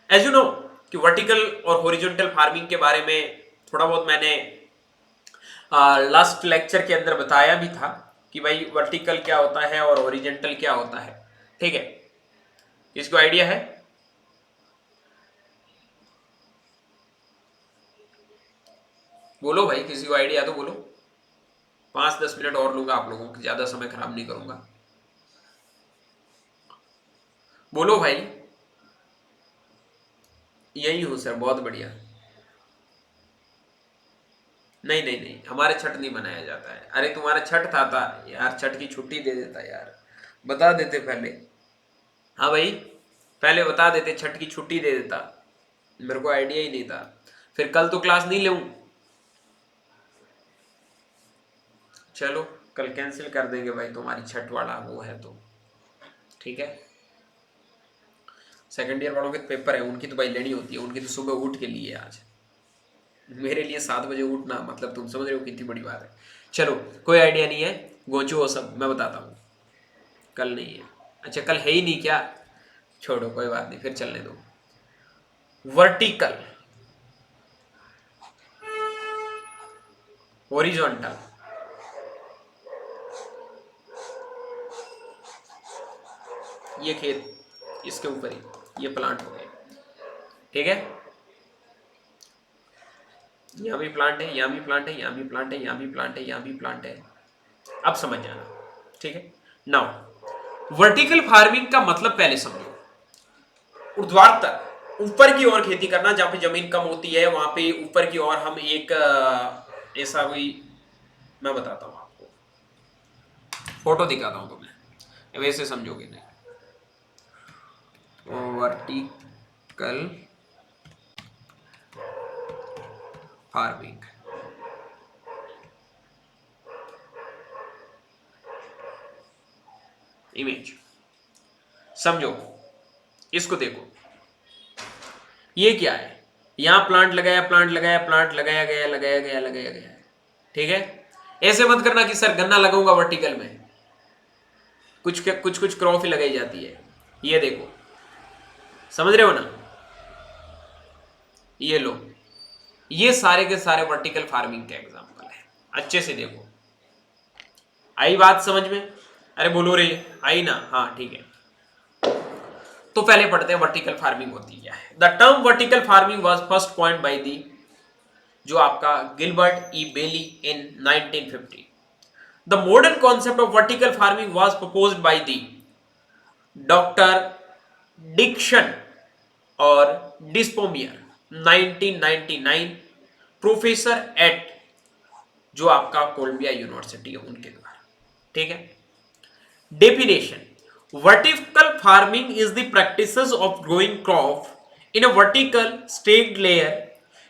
एज यू नो कि वर्टिकल और हॉरिजेंटल फार्मिंग के बारे में थोड़ा बहुत मैंने लास्ट लेक्चर के अंदर बताया भी था कि भाई वर्टिकल क्या होता है और हॉरिजेंटल क्या होता है। ठीक है, इसको आइडिया है? बोलो भाई, किसी को आइडिया तो बोलो। 5-10 मिनट और लूंगा आप लोगों को, ज्यादा समय खराब नहीं करूंगा। बोलो भाई। यही हूं सर, बहुत बढ़िया। नहीं नहीं नहीं, हमारे छठ नहीं मनाया जाता है। अरे तुम्हारा छठ था यार, छठ की छुट्टी दे देता यार, बता देते पहले। हाँ भाई, पहले बता देते, छठ की छुट्टी दे देता। मेरे को आइडिया ही नहीं था, फिर कल तो क्लास नहीं लूं। चलो कल कैंसिल कर देंगे भाई, तुम्हारी छठ वाला वो है तो। ठीक है, सेकंड ईयर वालों के पेपर है, उनकी तो भाई लेनी होती है, उनकी तो सुबह उठ के लिए आज। मेरे लिए 7 बजे उठना मतलब तुम समझ रहे हो कितनी बड़ी बात है। चलो कोई आइडिया नहीं है, गोचू हो सब, मैं बताता हूँ। कल नहीं है? अच्छा कल है ही नहीं क्या? छोड़ो कोई बात नहीं, फिर चलने दो। वर्टिकल, हॉरिजॉन्टल, ये खेत इसके ऊपर ही ये प्लांट हो गए। ठीक है, यहाँ भी प्लांट है, यहाँ भी प्लांट है, यहाँ भी प्लांट है, यहाँ भी प्लांट है, यहाँ भी प्लांट है। अब समझ जाना। ठीक है, नाउ वर्टिकल फार्मिंग का मतलब पहले समझो। ऊर्ध्वाधर, ऊपर की ओर खेती करना, जहां पे जमीन कम होती है वहां पे ऊपर की ओर हम एक ऐसा कोई, मैं बताता हूं आपको, फोटो दिखाता हूं तुम्हें, वैसे समझोगे नहीं। वर्टिकल फार्मिंग, इमेज समझो, इसको देखो। ये क्या है? यहां प्लांट लगाया, प्लांट लगाया, प्लांट लगाया गया, लगाया गया, लगाया गया। ठीक है, ऐसे मत करना कि सर गन्ना लगाऊंगा वर्टिकल में, कुछ कुछ क्रॉप ही लगाई जाती है। ये देखो, समझ रहे हो ना? ये लो, ये सारे के सारे वर्टिकल फार्मिंग के एग्जांपल है। अच्छे से देखो, आई बात समझ में? अरे बोलो रे, आई ना? हाँ ठीक है, तो पहले पढ़ते हैं वर्टिकल फार्मिंग होती क्या है। The term vertical farming was first point by the, जो आपका Gilbert E Bailey in 1950। The modern concept of vertical farming was proposed by the doctor Dickson और डिस्पोमियर 1999, प्रोफेसर एट, जो आपका कोलंबिया यूनिवर्सिटी है उनके द्वारा। ठीक है, definition, vertical farming is the practices of growing crop in a vertical staked layer,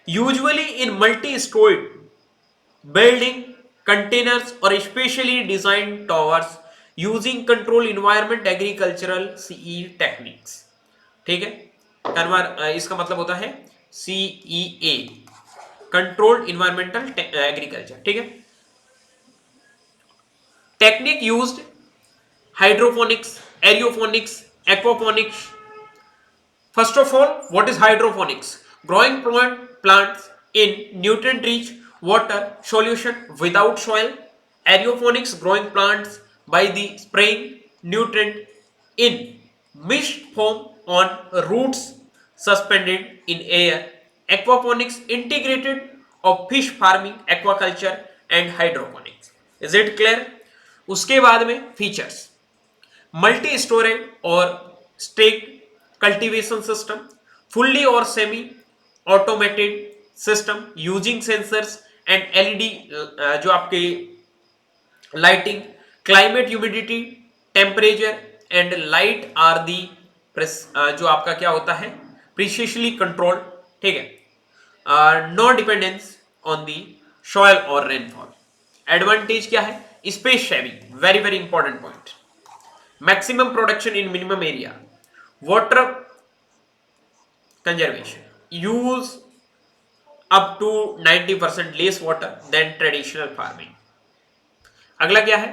usually in multi-storied building containers or specially designed towers using controlled environment agricultural CE techniques। ठीक है, इसका मतलब होता है CEA, कंट्रोल्ड इन्वायरमेंटल एग्रीकल्चर। ठीक है, technique used hydroponics, aeroponics, aquaponics. First of all, what is hydroponics? Growing plants in nutrient-rich water solution without soil. Aeroponics, growing plants by the spraying nutrient in mist form on roots suspended in air. Aquaponics, integrated of fish farming, aquaculture and hydroponics. Is it clear? उसके बाद में features, multi storage और stack cultivation system, fully और semi automated system using sensors and LED, जो आपके lighting, climate, humidity, temperature and light are the जो आपका क्या होता है प्रिशियसली कंट्रोल, ठीक है। No dependence on the soil और रेनफॉल। एडवांटेज क्या है, space sharing, very very important point, maximum production in minimum area, water conservation, use up to 90% less water than traditional farming. अगला क्या है,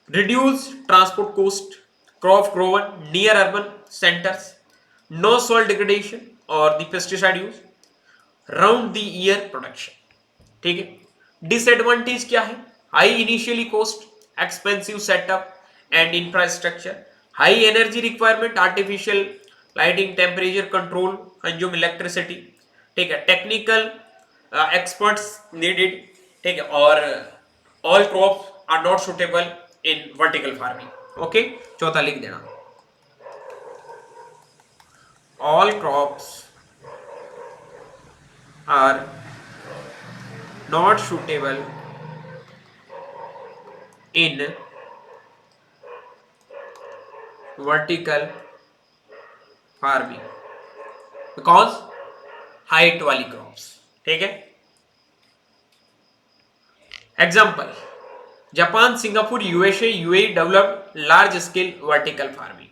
reduce transport cost, crop grown near urban centres, no soil degradation और the pesticide use, round the year production, ठीक है। Disadvantage क्या है, high initially cost, expensive setup and infrastructure, high energy requirement, artificial lighting, temperature control, consume electricity, ठीक है, technical experts needed, ठीक है, और all crops are not suitable in vertical farming. Okay, चौथा लिख देना, all crops are not suitable in vertical farming because height वाली crops, ठीक है। Example, Japan, Singapore, USA, UAE developed large scale vertical farming.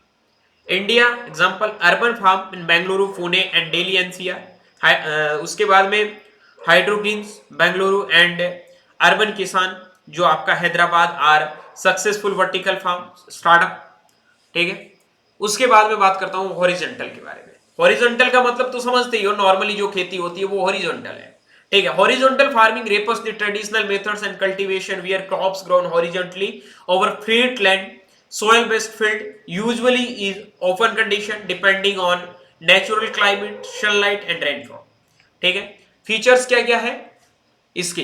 India example, urban farm in Bengaluru, Pune and Delhi NCR. उसके बाद में हाइड्रोग्रीन्स Bengaluru and urban Kisaan जो आपका Hyderabad are successful vertical farm startup, ठीक है। उसके बाद में बात करता हूं हॉरिजॉन्टल के बारे में। हॉरिजॉन्टल का मतलब तो समझते ही हो, नॉर्मली जो खेती होती है वो हॉरिजॉन्टल है, ठीक है। Horizontal farming refers the traditional methods and cultivation where crops grown horizontally over flat land, soil based field usually is open condition depending on natural climate, sunlight and rainfall, ठीक है। फीचर्स क्या क्या है इसके,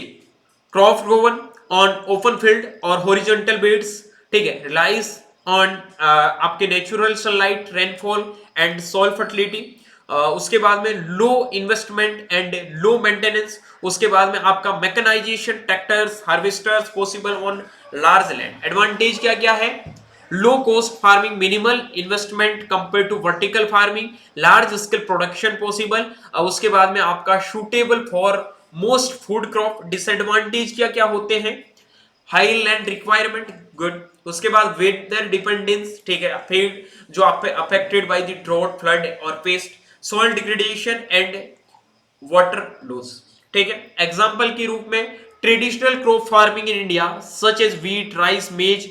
crop grown on open field और horizontal beds, ठीक है, relies on आपके natural sunlight, rainfall and soil fertility. उसके बाद में low investment and low maintenance. उसके बाद में आपका mechanisation, tractors, harvesters possible on large land. Advantage क्या क्या है, low cost farming, minimal investment compare to vertical farming, large scale production possible. उसके बाद में आपका suitable for most food crop. Disadvantage क्या क्या होते हैं, हाई लैंड रिक्वायरमेंट, गुड। उसके बाद वेदर डिपेंडेंस, ठीक है, फील्ड जो आप affected by the drought, flood और pest, soil degradation and water loss, ठीक है। एग्जांपल के रूप में traditional crop farming in India such as wheat, rice, maize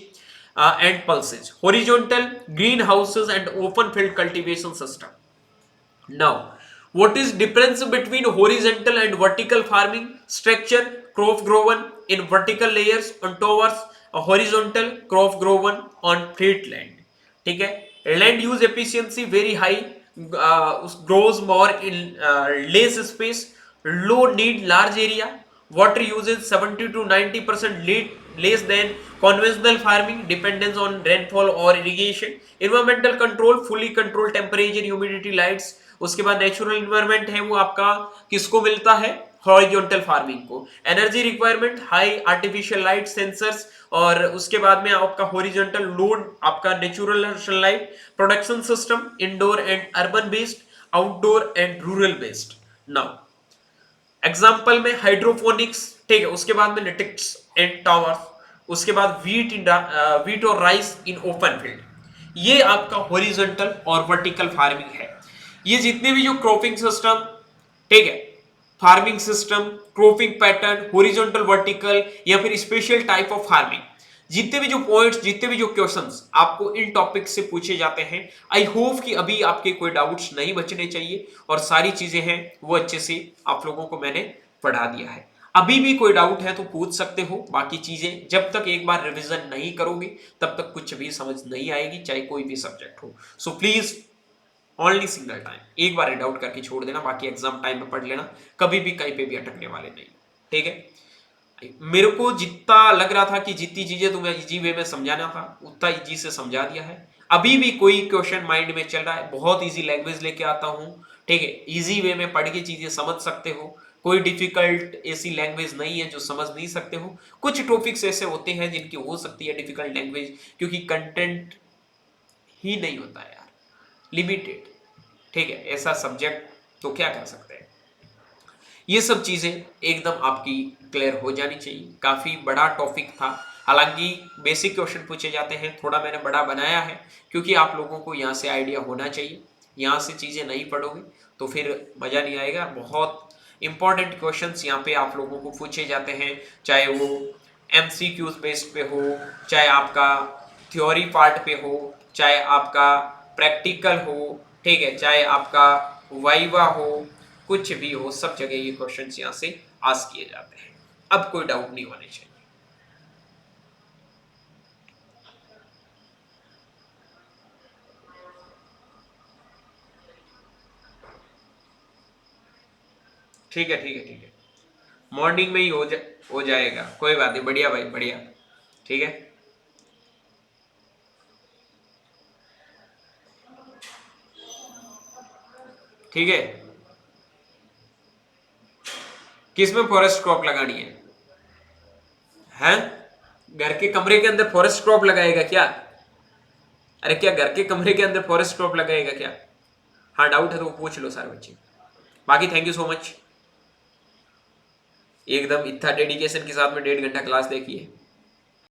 and pulses, horizontal green houses and open field cultivation system. Now what is difference between horizontal and vertical farming structure, crop grown in vertical layers on towards a horizontal crop grown on flat land, ठीक है। land use efficiency very high, grows more in less space, low need large area, water usage 70 to 90% less than conventional farming, dependence on rainfall or irrigation, environmental control fully control temperature, humidity, lights। उसके बाद natural environment है वो आपका किसको मिलता है, horizontal farming को। Energy requirement high, artificial light, sensors, और उसके बाद में आपका हॉरिजॉन्टल लोड, आपका natural sunlight, production system indoor and urban based, outdoor and rural based. Now example में हाइड्रोपोनिक्स, ठीक है। उसके बाद में नेटिक्स एंड टावर्स। उसके बाद वीट और राइस इन ओपन फील्ड। ये आपका हॉरिजॉन्टल और वर्टिकल फार्मिंग है। ये जितने भी जो क्रॉपिंग सिस्टम, ठीक है, farming system, cropping pattern, horizontal, vertical या फिर स्पेशल टाइप ऑफ फार्मिंग, जितने भी जो पॉइंट्स, जितने भी जो क्वेश्चंस आपको इन टॉपिक से पूछे जाते हैं, आई होप कि अभी आपके कोई डाउट्स नहीं बचने चाहिए और सारी चीजें हैं वो अच्छे से आप लोगों को मैंने पढ़ा दिया है। अभी भी कोई डाउट है तो पूछ सकते हो, बाकी चीजें जब तक एक बार रिवीजन नहीं करोगे तब तक कुछ भी समझ नहीं आएगी, चाहे कोई भी सब्जेक्ट हो। So please only single time एक बार डाउट करके छोड़ देना, बाकी एग्जाम टाइम में पढ़ लेना, कभी भी कहीं पे भी अटकने वाले नहीं, ठीक है। मेरे को जितना लग रहा था कि जितनी चीजें तुम्हें इजी वे में समझाना था उतना इजी से समझा दिया है। अभी भी कोई क्वेश्चन माइंड में चल रहा है, बहुत इजी लैंग्वेज लेके आता हूँ, ठीक है, इजी वे में पढ़ के चीजें समझ सकते हो। कोई डिफिकल्ट ऐसी लैंग्वेज नहीं है जो समझ नहीं सकते हो। कुछ टॉपिक्स ऐसे होते हैं जिनकी हो सकती है डिफिकल्ट लैंग्वेज, क्योंकि कंटेंट ही नहीं होता है यार, लिमिटेड। ठीक है, ऐसा सब्जेक्ट तो क्या कर सकते हैं। ये सब चीजें एकदम आपकी क्लियर हो जानी चाहिए। काफी बड़ा टॉपिक था, हालांकि बेसिक क्वेश्चन पूछे जाते हैं, थोड़ा मैंने बड़ा बनाया है क्योंकि आप लोगों को यहाँ से आइडिया होना चाहिए। यहाँ से चीजें नहीं पढ़ोगे तो फिर मजा नहीं आएगा। बहुत इंपॉर्टेंट क्वेश्चंस यहाँ पे आप लोगों को पूछे जाते हैं, चाहे वो एमसीक्यूज बेस्ड पे हो, चाहे आपका थ्योरी पार्ट पे हो, चाहे आपका प्रैक्टिकल हो, ठीक है, चाहे आपका वाइवा हो, कुछ भी हो, सब जगह ये क्वेश्चंस यहाँ से आस्क किए जाते हैं। अब कोई डाउट नहीं होने चाहिए। ठीक है, ठीक है, ठीक है, मॉर्निंग में ही हो जाएगा, कोई बात नहीं, बढ़िया भाई, बढ़िया। ठीक है, ठीक है। किस में फॉरेस्ट क्रॉप लगानी है? हैं? घर के कमरे के अंदर फॉरेस्ट क्रॉप लगाएगा क्या? अरे क्या घर के कमरे के अंदर फॉरेस्ट क्रॉप लगाएगा क्या? हाँ, डाउट है तो पूछ लो सारे बच्चे। बाकी थैंक यू सो मच, एकदम इतना डेडिकेशन के साथ में 1.5 घंटा क्लास देखी है।